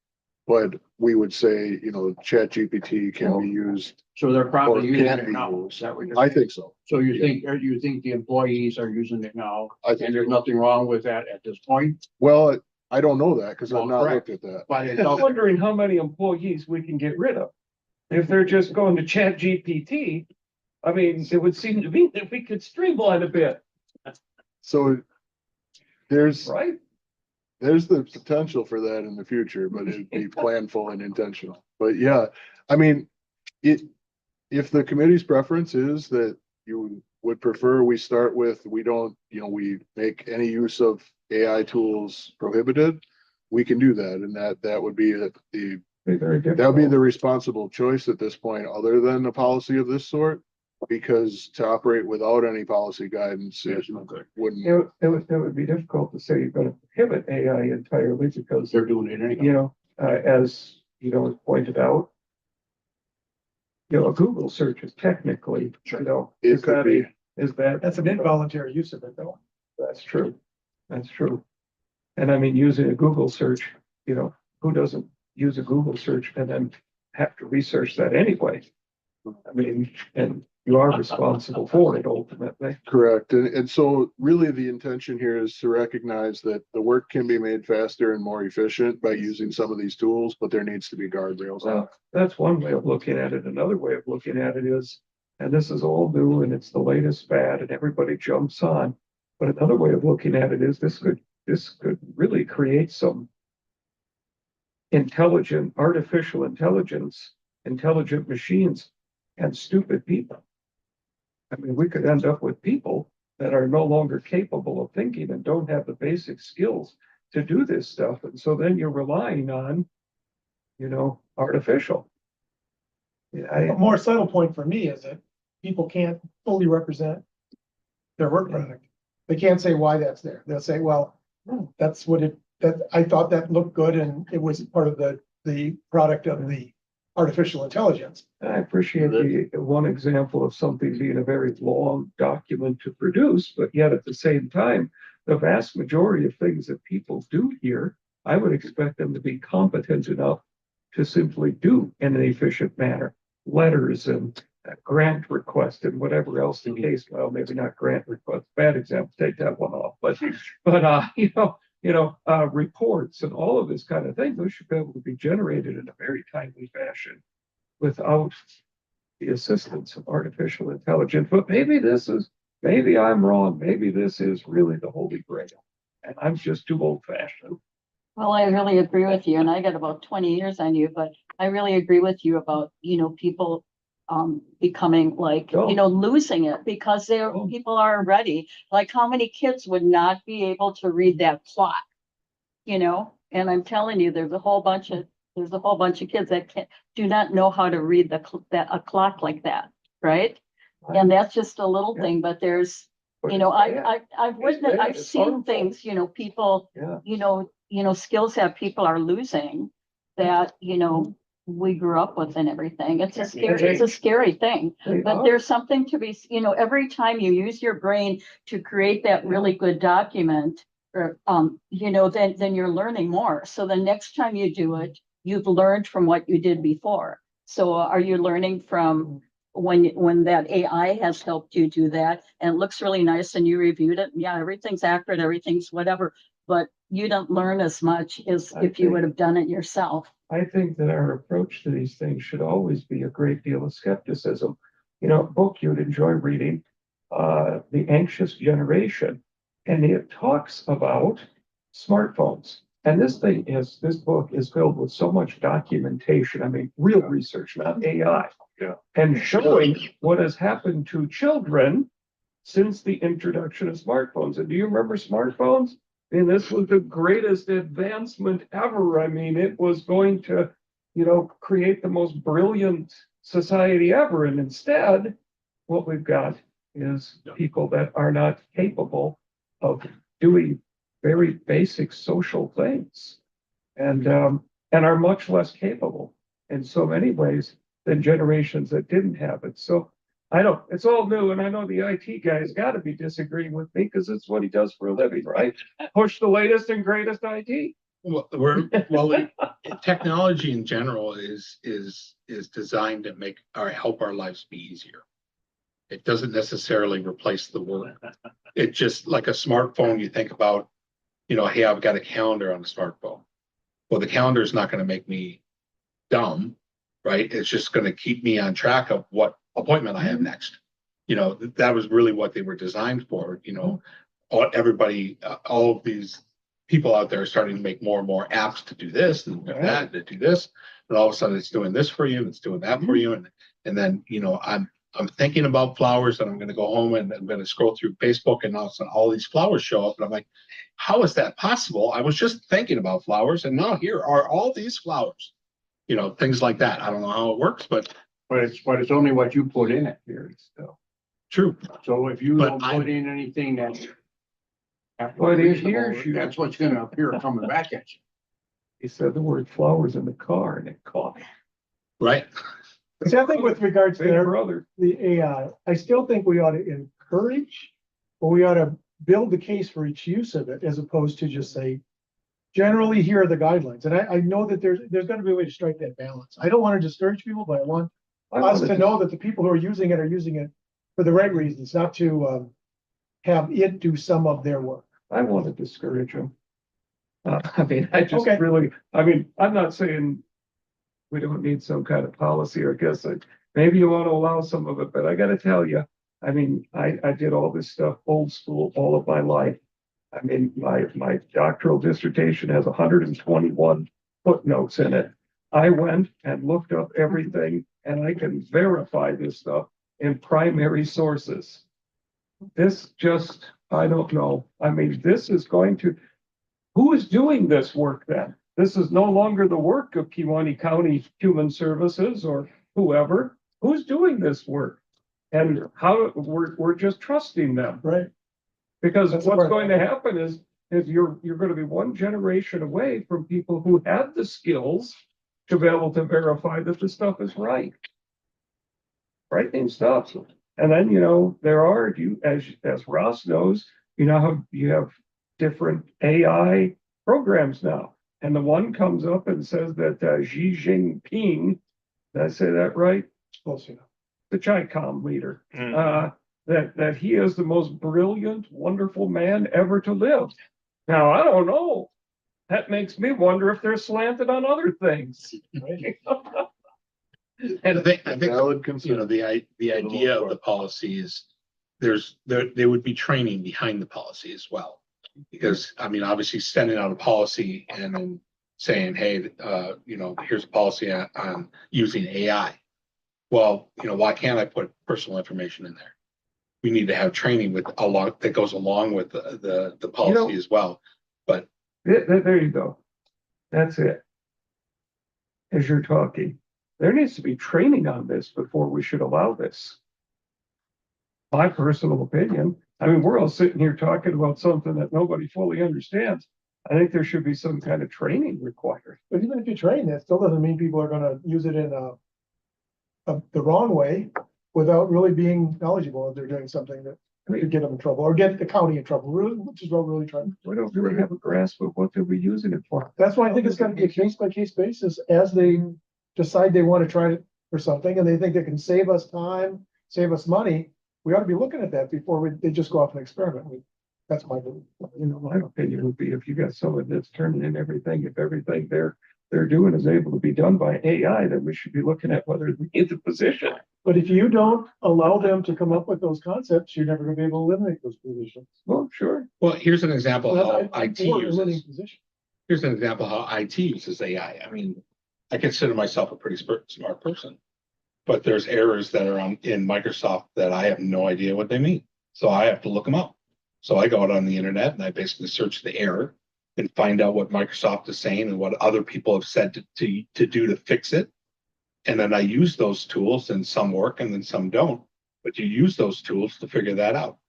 B: But we would say, you know, ChatGPT can be used.
J: So they're probably
B: Or
J: using
B: can
J: it
B: be
J: now.
B: used.
J: Is that what you're
B: I
J: saying?
B: think so.
J: So you think, or you think the employees are using it now?
B: I think
J: And there's
B: so.
J: nothing wrong with that at this point?
B: Well, I don't know that because I've
J: Well,
B: not
J: correct.
B: looked at that.
J: But it
A: I'm
J: doesn't,
A: wondering how many employees we can get rid of. If they're just going to Chat GPT, I mean, it would seem to me that we could streamline a bit,
B: So there's
A: right?
B: the potential for that in the future, but it'd be planful and intentional. But yeah, I mean, if the committee's preference is that you would prefer we start with, we don't, you know, we make any use of AI tools prohibited, we can do that. And that would be the
A: Be very
B: that would be
A: difficult.
B: the responsible choice at this point, other than a policy of this sort. Because to operate without any policy guidance, it wouldn't.
A: It would be difficult to say you're gonna prohibit AI entirely because,
J: they're doing it anyhow.
A: you know, as you know, was pointed out. You know, a Google search is technically, you know,
B: It
A: is
B: could
A: that
B: be.
A: is that?
C: That's an involuntary use of it though.
A: That's true. That's true. And I mean, using a Google search, you know, who doesn't use a Google search and then have to research that anyway? I mean, and you are responsible for it ultimately.
B: Correct. And so really the intention here is to recognize that the work can be made faster and more efficient by using some of these tools, but there needs to be guardrails.
A: Well, that's one way of looking at it. Another way of looking at it is, and this is all new and it's the latest fad and everybody jumps on. But another way of looking at it is this could really create some intelligent, artificial intelligence, intelligent machines and stupid people. I mean, we could end up with people that are no longer capable of thinking and don't have the basic skills to do this stuff. And so then you're relying on, you know, artificial. Yeah,
C: A more subtle point for me is that people can't fully represent their work product. They can't say why that's there. They'll say, well, that's what that I thought that looked good and it was part of the product of the artificial intelligence.
A: I appreciate the one example of something being a very long document to produce, but yet at the same time, the vast majority of things that people do here, I would expect them to be competent enough to simply do in an efficient manner. Letters and grant request and whatever else the case, well, maybe not grant request, bad example, take that one off, but reports and all of this kind of thing, those should be able to be generated in a very timely fashion without the assistance of artificial intelligence. But maybe I'm wrong. Maybe this is really the holy grail. And I'm just too old fashioned.
F: Well, I really agree with you, and I got about 20 years on you, but I really agree with you about, people becoming like, losing it because people are ready. Like how many kids would not be able to read that clock? And I'm telling you, there's a whole bunch of kids that do not know how to read a clock like that, right? And that's just a little thing, but there's, I've seen things, people, skills that people are losing that, we grew up with and everything. It's a scary thing, but there's something to be, every time you use your brain to create that really good document, or, then you're learning more. So the next time you do it, you've learned from what you did before. So are you learning from when that AI has helped you do that and it looks really nice and you reviewed it? Yeah, everything's accurate, everything's whatever, but you don't learn as much as if you would have done it yourself.
A: I think that our approach to these things should always be a great deal of skepticism. A book you'd enjoy reading, The Anxious Generation, and it talks about smartphones. And this book is filled with so much documentation. I mean, real research, not AI.
B: Yeah.
A: And showing what has happened to children since the introduction of smartphones. And do you remember smartphones? I mean, this was the greatest advancement ever. I mean, it was going to, create the most brilliant society ever. And instead, what we've got is people that are not capable of doing very basic social things and are much less capable in so many ways than generations that didn't have it. So it's all new. And I know the IT guy's got to be disagreeing with me because it's what he does for a living, right? Push the latest and greatest IT.
E: Well, technology in general is designed to help our lives be easier. It doesn't necessarily replace the work. It's just like a smartphone. You think about, hey, I've got a calendar on the smartphone. Well, the calendar is not going to make me dumb, right? It's just going to keep me on track of what appointment I have next. That was really what they were designed for. All of these people out there are starting to make more and more apps to do this and do that, to do this, and all of a sudden it's doing this for you and it's doing that for you, and then I'm thinking about flowers and I'm going to go home and I'm going to scroll through Facebook and all these flowers show up and I'm like, how is that possible? I was just thinking about flowers and now here are all these flowers. Things like that. I don't know how it works, but
J: it's only what you put in it here. So
E: true.
J: So if you don't put in anything that's that's what's going to appear coming back at you.
A: He said the word flowers in the car and it caught me.
E: Right.
C: See, I think with regards to
A: brother,
C: the AI, I still think we ought to encourage, or we ought to build the case for its use of it, as opposed to just say, generally, here are the guidelines. And I know that there's going to be a way to strike that balance. I don't want to discourage people, but I want us to know that the people who are using it for the right reasons, not to have it do some of their work.
A: I want to discourage them. I'm not saying we don't need some kind of policy, or I guess maybe you want to allow some of it, but I got to tell you, I did all this stuff old school all of my life. My doctoral dissertation has 121 footnotes in it. I went and looked up everything, and I can verify this stuff in primary sources. I don't know. This is who is doing this work then? This is no longer the work of Kewaunee County Human Services or whoever. Who's doing this work? And we're just trusting them.
C: Right.
A: Because what's going to happen is you're going to be one generation away from people who have the skills to be able to verify that the stuff is right. Frightening stuff. And then, there are, as Ross knows, how you have different AI programs now. And the one comes up and says that Xi Jinping, did I say that right?
C: Close enough.
A: The Chi-Com leader, that he is the most brilliant, wonderful man ever to live. Now, I don't know. That makes me wonder if they're slanted on other things.
E: And I think,
B: Valid concern.
E: the idea of the policy is there would be training behind the policy as well. Because, I mean, obviously sending out a policy and then saying, hey, here's a policy on using AI. Well, why can't I put personal information in there? We need to have training that goes along with the policy as well. But
A: there you go. That's it. As you're talking, there needs to be training on this before we should allow this. My personal opinion. I mean, we're all sitting here talking about something that nobody fully understands. I think there should be some kind of training required.
C: But even if you train, that still doesn't mean people are gonna use it in the wrong way without really being knowledgeable if they're doing something that could get them in trouble or get the county in trouble, really, which is what we're really trying.
A: We don't really have a grasp of what they'll be using it for.
C: That's why I think it's gonna be a case by case basis as they decide they want to try it for something and they think they can save us time, save us money. We ought to be looking at that before they just go off and experiment. That's my belief.
A: My opinion would be if you got someone that's turning in everything, if everything they're doing is able to be done by AI, then we should be looking at whether it's a position.
C: But if you don't allow them to come up with those concepts, you're never gonna be able to eliminate those positions.
A: Well, sure.
E: well, here's an example of how
C: I'm
E: IT
C: for eliminating
E: uses.
C: positions.
E: Here's an example how IT uses AI. I mean, I consider myself a pretty smart person. But there's errors that are in Microsoft that I have no idea what they mean. So I have to look them up. So I go out on the internet and I basically search the error and find out what Microsoft is saying and what other people have said to do to fix it. And then I use those tools and some work and then some don't. But you use those tools to figure that out.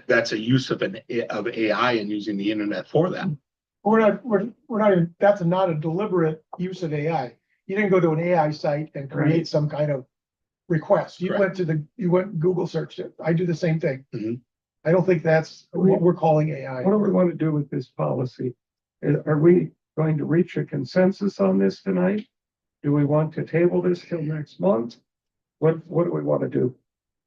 E: That's a use of AI and using the internet for that.
C: We're not even, that's not a deliberate use of AI. You didn't go to an AI site and create some kind of request. You went Google searched it. I do the same thing.
E: Mhm.
C: I don't think that's what we're calling AI.
A: What do we want to do with this policy? Are we going to reach a consensus on this tonight? Do we want to table this till next month? What do we want to do?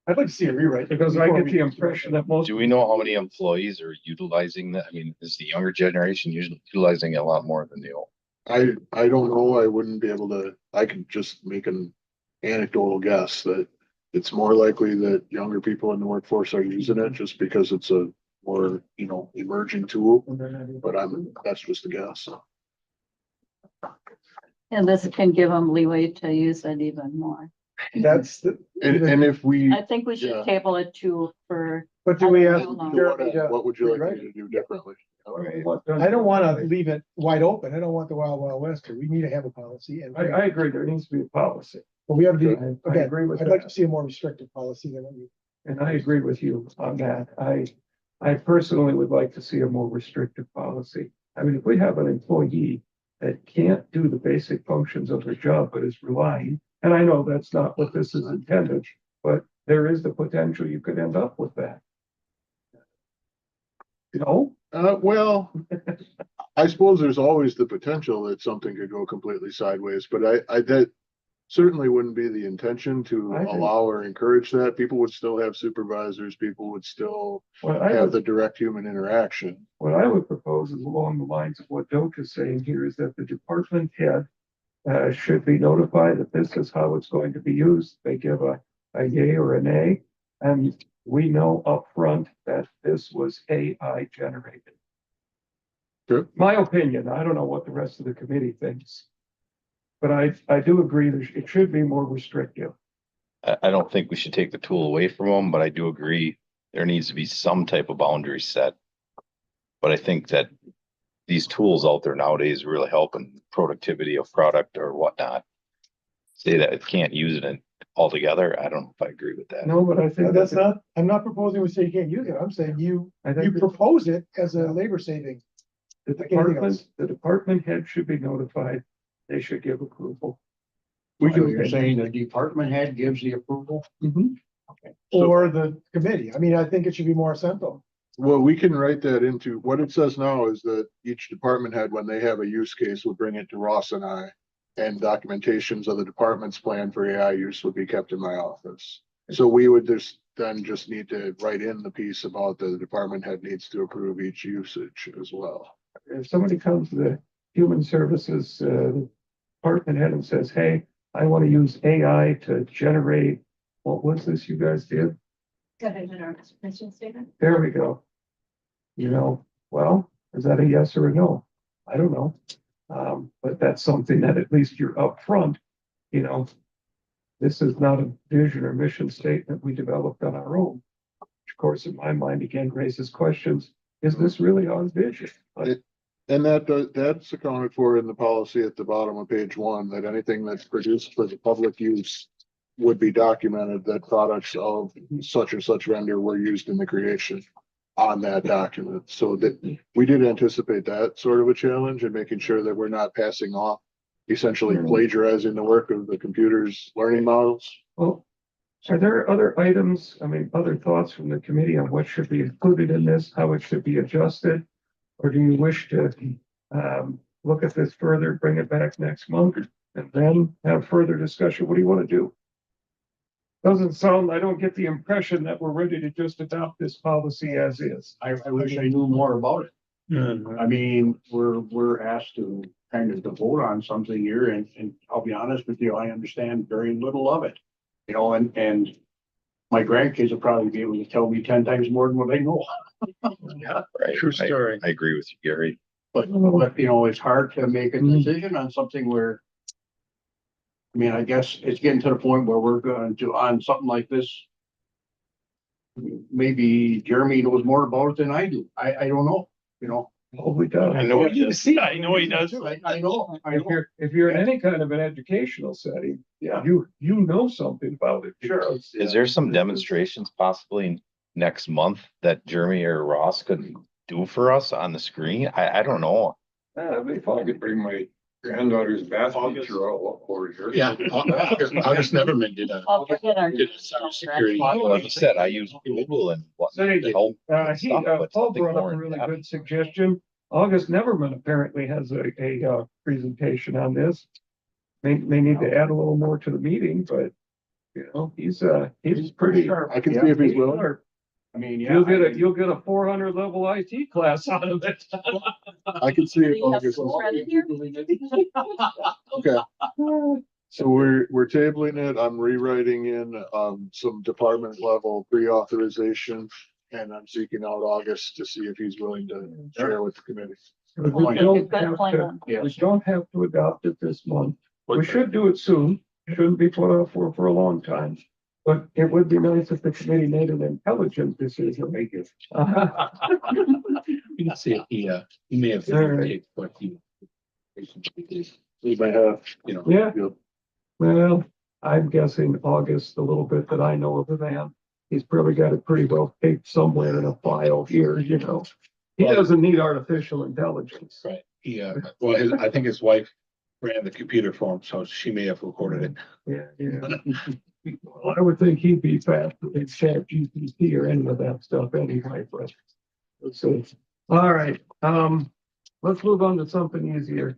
C: I'd like to see a rewrite.
A: Because I get the impression that most.
G: Do we know how many employees are utilizing that? I mean, is the younger generation utilizing it a lot more than the old?
B: I don't know. I wouldn't be able to, I could just make an anecdotal guess that it's more likely that younger people in the workforce are using it just because it's a more, emerging tool. But that's just a guess.
F: And this can give them leeway to use it even more.
C: That's
B: And if we,
F: I think we should
B: Yeah.
F: table it too for.
C: but do we have?
B: what would you like
C: rewrite
B: me
C: it?
B: to do differently?
C: I don't want to leave it wide open. I don't want the wild, wild west here. We need to have a policy and
A: I agree, there needs to be a policy.
C: but we have to be,
A: I
C: again,
A: agree with
C: I'd like to
A: that.
C: see a more restrictive policy than what we.
A: And I agree with you on that. I personally would like to see a more restrictive policy. I mean, if we have an employee that can't do the basic functions of their job, but is relying, and I know that's not what this is intended, but there is the potential you could end up with that.
B: Well, I suppose there's always the potential that something could go completely sideways, but that certainly wouldn't be the intention to
A: I agree.
B: allow or encourage that. People would still have supervisors, people would still
A: What I
B: have
A: would,
B: the direct human interaction.
A: what I would propose is along the lines of what Doak is saying here is that the department head should be notified that this is how it's going to be used. They give a yay or a nay, and we know upfront that this was AI generated.
B: Sure.
A: My opinion, I don't know what the rest of the committee thinks. But I do agree that it should be more restrictive.
G: I don't think we should take the tool away from them, but I do agree there needs to be some type of boundary set. But I think that these tools out there nowadays really help in productivity of product or whatnot. Say that it can't use it altogether. I don't know if I agree with that.
A: No, but I think
C: That's not, I'm not proposing we say you can't use it. I'm saying you propose it as a labor saving.
A: the department head should be notified they should give approval.
J: So you're saying the department head gives the approval?
A: Mhm.
C: Or the committee. I mean, I think it should be more simple.
B: Well, we can write that into, what it says now is that each department head, when they have a use case, would bring it to Ross and I. And documentations of the department's plan for AI use would be kept in my office. So we would just need to write in the piece about the department head needs to approve each usage as well.
A: If somebody comes to the human services department head and says, hey, I want to use AI to generate, what was this you guys did?
K: Got it in our mission statement.
A: There we go. You know, well, is that a yes or a no? I don't know. But that's something that at least you're upfront, you know. This is not a vision or mission statement we developed on our own. Which of course, in my mind, again, raises questions. Is this really our vision? But
B: And that's accounted for in the policy at the bottom of page 1, that anything that's produced for the public use would be documented, that products of such and such vendor were used in the creation on that document. So that we did anticipate that sort of a challenge and making sure that we're not passing off, essentially plagiarizing the work of the computer's learning models.
A: well, are there other items, I mean, other thoughts from the committee on what should be included in this, how it should be adjusted? Or do you wish to look at this further, bring it back next month, and then have further discussion? What do you want to do? Doesn't sound, I don't get the impression that we're ready to just adopt this policy as is.
J: I wish I knew more about it. I mean, we're asked to kind of to vote on something here and I'll be honest with you, I understand very little of it. You know, and my grandkids will probably be able to tell me 10 times more than what I know.
G: Yeah, right.
E: True story.
G: I agree with you, Gary.
J: But, you know, it's hard to make a decision on something where, I mean, I guess it's getting to the point where we're going to, on something like this, maybe Jeremy knows more about it than I do. I don't know, you know.
A: Oh, we got.
D: I know he does. I know he does.
J: I know.
A: If you're in any kind of an educational setting,
J: Yeah.
A: you know something about it.
J: Sure.
G: Is there some demonstrations possibly next month that Jeremy or Ross could do for us on the screen? I don't know.
A: That'd be
L: I
A: fun.
L: could bring my granddaughter's bath teacher over here.
E: Yeah, August Neverman did a.
F: I'll forget our.
E: did a cybersecurity.
G: Like you said, I use Google and whatnot to help. stuff, but
A: Paul
G: something
A: brought up
G: more
A: a
G: in
A: really
G: depth.
A: good suggestion. August Neverman apparently has a presentation on this. May need to add a little more to the meeting, but you know, he's pretty sharp.
B: I can see if he's willing.
A: Sharp.
J: I mean, yeah.
A: You'll get a 400 level IT class out of it.
B: I can see
F: Do
B: it.
F: you have
B: August.
F: some credit here?
B: Okay. So we're tabling it. I'm rewriting in some department level pre-authorization. And I'm seeking out August to see if he's willing to share with the committee.
A: We
F: Good plan.
A: don't have to adopt it this month. We should do it soon. Shouldn't be put off for a long time. But it would be nice if the committee made an intelligent decision. Make it.
E: You can see it, he may have
A: All right.
E: videotaped what he.
B: We might have,
E: You know.
A: Yeah,
B: Yep.
A: well, I'm guessing August, a little bit that I know of the man. He's probably got it pretty well taped somewhere in a file here, you know. He doesn't need artificial intelligence.
E: Right, I think his wife ran the computer for him, so she may have recorded it.
A: Yeah. Well, I would think he'd be faster than ChatGPT or any of that stuff anyway, but let's see. All right, let's move on to something easier.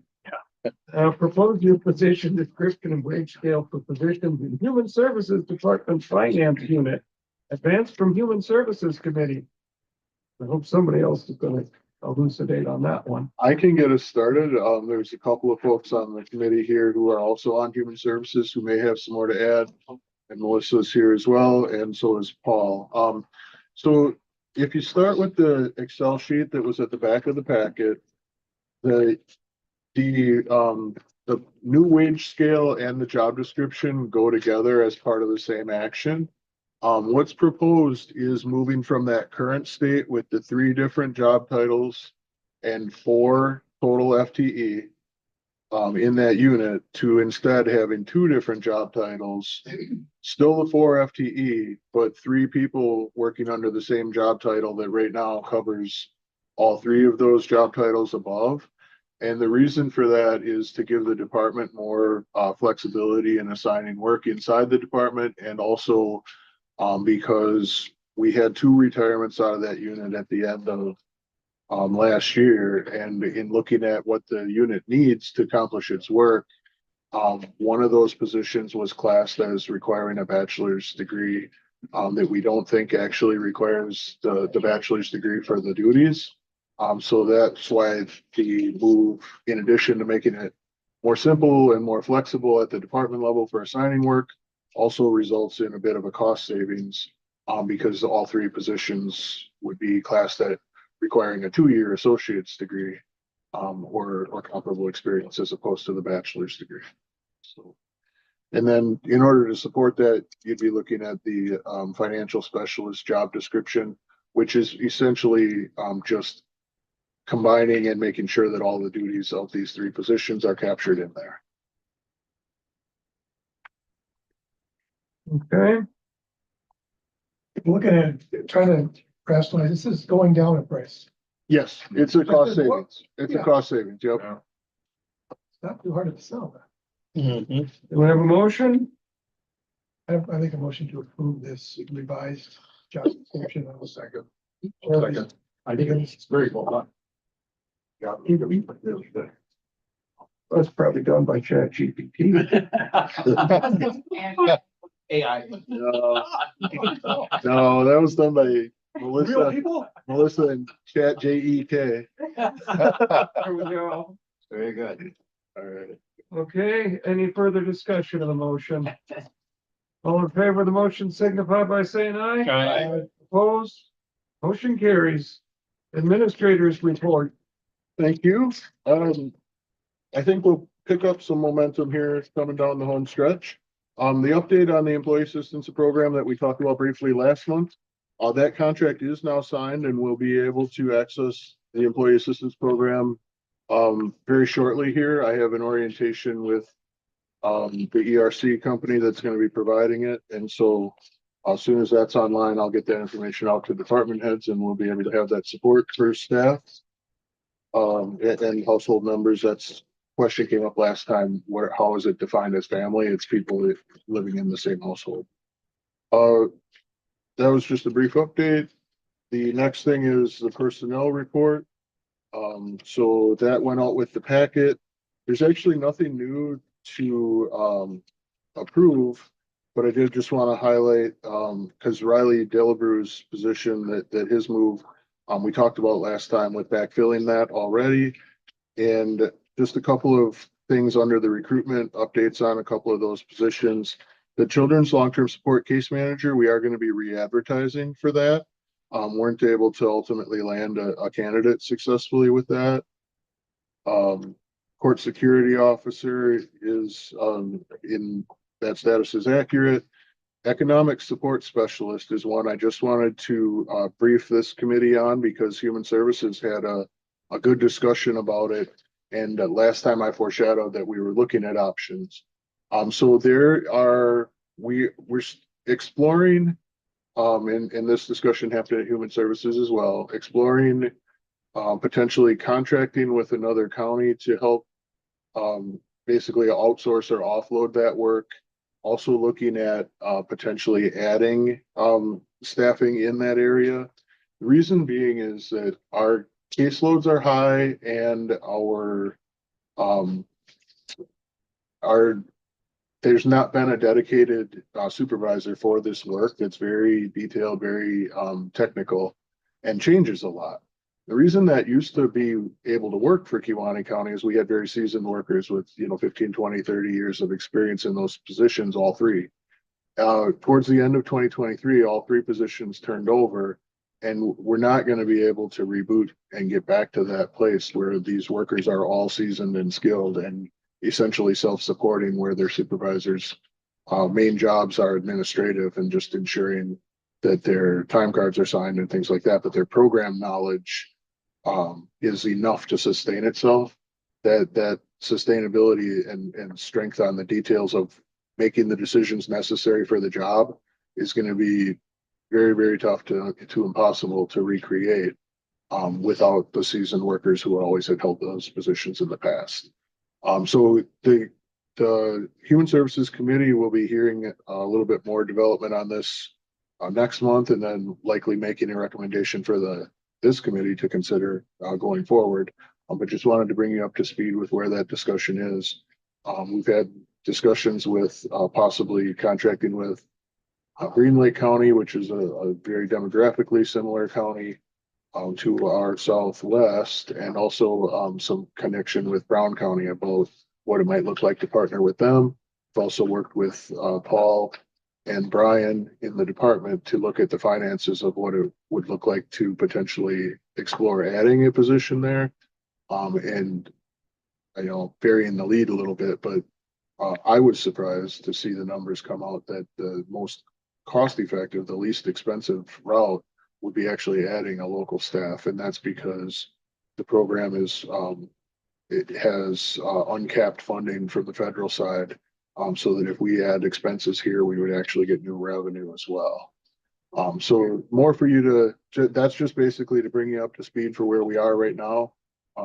A: Propose new position description and wage scale for positions in Human Services Department Finance Unit. Advanced from Human Services Committee. I hope somebody else is gonna elucidate on that one.
B: I can get us started. There's a couple of folks on the committee here who are also on human services who may have some more to add. And Melissa's here as well, and so is Paul. So if you start with the Excel sheet that was at the back of the packet, the new wage scale and the job description go together as part of the same action. What's proposed is moving from that current state with the 3 different job titles and 4 total FTE in that unit to instead having 2 different job titles, still the 4 FTE, but 3 people working under the same job title that right now covers all 3 of those job titles above. And the reason for that is to give the department more flexibility in assigning work inside the department, and also because we had 2 retirements out of that unit at the end of last year, and in looking at what the unit needs to accomplish its work, one of those positions was classed as requiring a bachelor's degree, that we don't think actually requires the bachelor's degree for the duties. So that's why the move, in addition to making it more simple and more flexible at the department level for assigning work, also results in a bit of a cost savings, because all 3 positions would be classed at requiring a 2-year associate's degree, or comparable experience as opposed to the bachelor's degree. So, and then in order to support that, you'd be looking at the financial specialist job description, which is essentially just combining and making sure that all the duties of these 3 positions are captured in there.
A: Okay,
C: Looking at, trying to rationalize, this is going down in price.
B: Yes, it's a cost
C: But what-
B: savings. It's a
C: yeah.
B: cost savings. Yep.
C: It's not too hard to sell that.
D: Mhm.
A: do we have a motion?
C: I make a motion to approve this revised job description. I will second.
J: Second. I think it's very well done. Yeah, really good.
A: That's probably done by ChatGPT.
D: AI.
B: No, no, that was done by
C: Real
B: Melissa,
C: people?
B: Melissa and Chat JEK.
A: There we go.
J: Very good.
B: All right.
A: Okay, any further discussion of the motion? All in favor of the motion signify by saying aye.
D: Aye.
A: Opposed? Motion carries. Administrators report.
B: Thank you. I think we'll pick up some momentum here coming down the home stretch. The update on the employee assistance program that we talked about briefly last month, that contract is now signed, and we'll be able to access the employee assistance program very shortly here. I have an orientation with the ERC company that's going to be providing it. And so as soon as that's online, I'll get that information out to department heads, and we'll be able to have that support for staff and household members. That's question came up last time. How is it defined as family? It's people that living in the same household. That was just a brief update. The next thing is the personnel report. So that went out with the packet. There's actually nothing new to approve, but I did just want to highlight because Riley Delabrew's position that his move, we talked about last time with backfilling that already. And just a couple of things under the recruitment updates on a couple of those positions. The children's long-term support case manager, we are going to be re-advertising for that. Weren't able to ultimately land a candidate successfully with that. Court security officer is in that status is accurate. Economic support specialist is one I just wanted to brief this committee on because Human Services had a good discussion about it. And last time I foreshadowed that we were looking at options. So we're exploring, in this discussion happened at Human Services as well, exploring potentially contracting with another county to help basically outsource or offload that work. Also looking at potentially adding staffing in that area. The reason being is that our caseloads are high and there's not been a dedicated supervisor for this work that's very detailed, very technical, and changes a lot. The reason that used to be able to work for Kewaunee County is we had very seasoned workers with 15, 20, 30 years of experience in those positions, all 3. Towards the end of 2023, all 3 positions turned over, and we're not going to be able to reboot and get back to that place where these workers are all seasoned and skilled and essentially self-supporting, where their supervisors' main jobs are administrative and just ensuring that their time cards are signed and things like that, but their program knowledge is enough to sustain itself. That sustainability and strength on the details of making the decisions necessary for the job is going to be very, very tough to impossible to recreate. without the seasoned workers who always had held those positions in the past. So the Human Services Committee will be hearing a little bit more development on this next month, and then likely making a recommendation for this committee to consider going forward. But just wanted to bring you up to speed with where that discussion is. We've had discussions with possibly contracting with Green Lake County, which is a very demographically similar county to our southwest, and also some connection with Brown County about what it might look like to partner with them. I've also worked with Paul and Brian in the department to look at the finances of what it would look like to potentially explore adding a position there. And burying the lead a little bit, but I was surprised to see the numbers come out that the most cost effective, the least expensive route would be actually adding a local staff. And that's because the program is, it has uncapped funding from the federal side. So that if we add expenses here, we would actually get new revenue as well. So more for you that's just basically to bring you up to speed for where we are right now.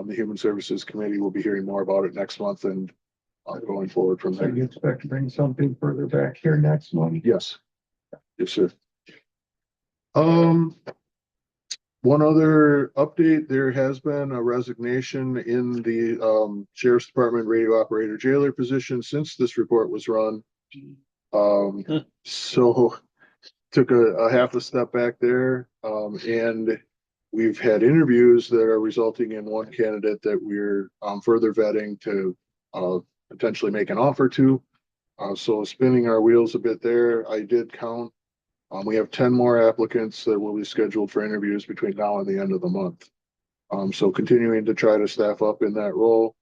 B: The Human Services Committee will be hearing more about it next month and going forward from
A: So
B: there.
A: you expect to bring something further back here next month?
B: Yes. Yes, sir. One other update, there has been a resignation in the Sheriff's Department radio operator jailer position since this report was run. So took a half a step back there, and we've had interviews that are resulting in one candidate that we're further vetting to potentially make an offer to. So spinning our wheels a bit there. I did count. We have 10 more applicants that will be scheduled for interviews between now and the end of the month. So continuing to try to staff up in that role.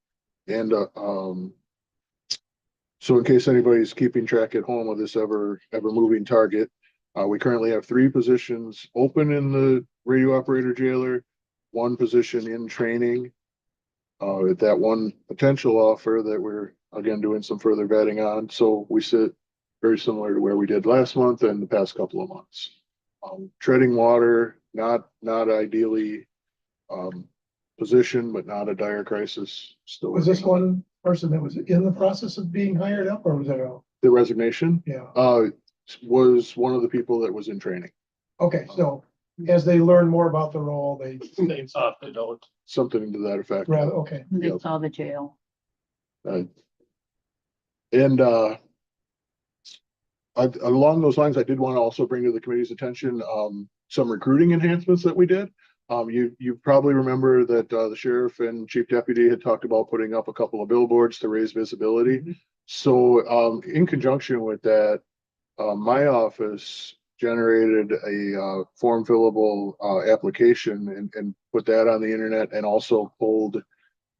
B: And so in case anybody's keeping track at home of this ever moving target, we currently have 3 positions open in the radio operator jailer, 1 position in training. That one potential offer that we're again doing some further vetting on. So we sit very similar to where we did last month and the past couple of months. Treading water, not ideally position, but not a dire crisis. Still
C: Was this
B: working on it.
C: one person that was in the process of being hired up, or was it a,
B: The resignation?
C: yeah,
B: Was one of the people that was in training.
C: okay, so as they learn more about the role, they
B: Something to that effect.
C: rather, okay.
F: They
B: Yep.
F: saw the jail.
B: Along those lines, I did want to also bring to the committee's attention some recruiting enhancements that we did. You probably remember that the sheriff and chief deputy had talked about putting up a couple of billboards to raise visibility.
C: Mhm.
B: So in conjunction with that, my office generated a form fillable application and put that on the internet, and also pulled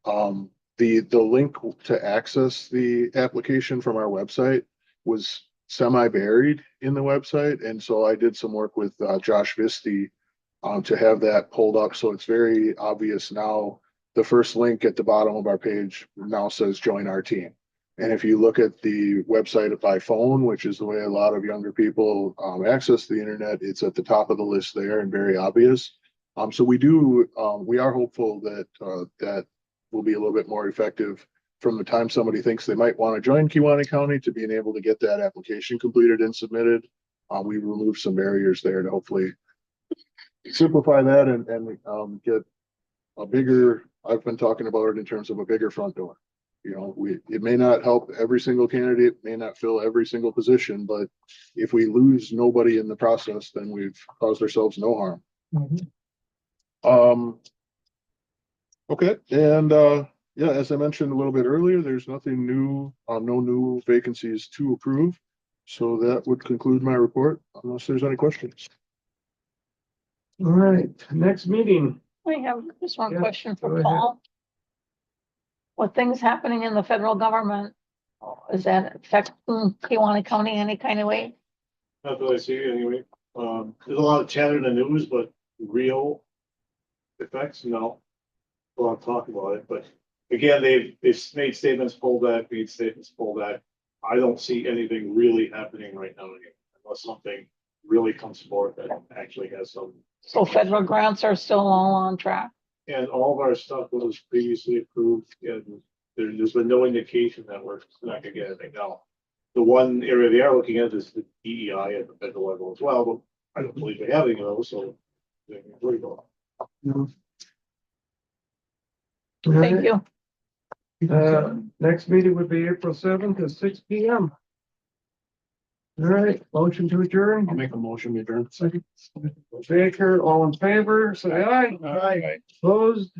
B: the link to access the application from our website was semi-buried in the website. And so I did some work with Josh Visti to have that pulled up. So it's very obvious now. The first link at the bottom of our page now says join our team. And if you look at the website by phone, which is the way a lot of younger people access the internet, it's at the top of the list there and very obvious. So we are hopeful that that will be a little bit more effective from the time somebody thinks they might want to join Kewaunee County to being able to get that application completed and submitted. We removed some barriers there to hopefully simplify that and get a bigger, I've been talking about it in terms of a bigger front door. It may not help every single candidate, may not fill every single position, but if we lose nobody in the process, then we've caused ourselves no harm.
C: Mhm.
B: Okay, and yeah, as I mentioned a little bit earlier, there's nothing new, no new vacancies to approve. So that would conclude my report, unless there's any questions.
A: All right, next meeting.
I: I have just one
A: Yeah,
I: question
A: go
I: for
A: ahead.
I: Paul. With things happening in the federal government, is that affecting Kewaunee County any kind of way?
H: Not that I see anyway. There's a lot of chatter in the news, but real effects, no. A lot of talk about it, but again, they've made statements, pulled back, made statements, pulled back. I don't see anything really happening right now, unless something really comes forward that actually has some
I: So federal grants are still all on track.
H: And all of our stuff was previously approved, and there's been no indication that we're not gonna get anything now. The one area they are looking at is the DEI at the federal level as well, but I don't believe they have any of those, so. they can worry about
I: Thank you.
A: Next meeting would be April 7th at 6 P.M. All right, motion to adjourn.
B: I'll make a motion, we adjourn.
A: Second. Baker, all in favor, say aye.
B: Aye.
A: Opposed,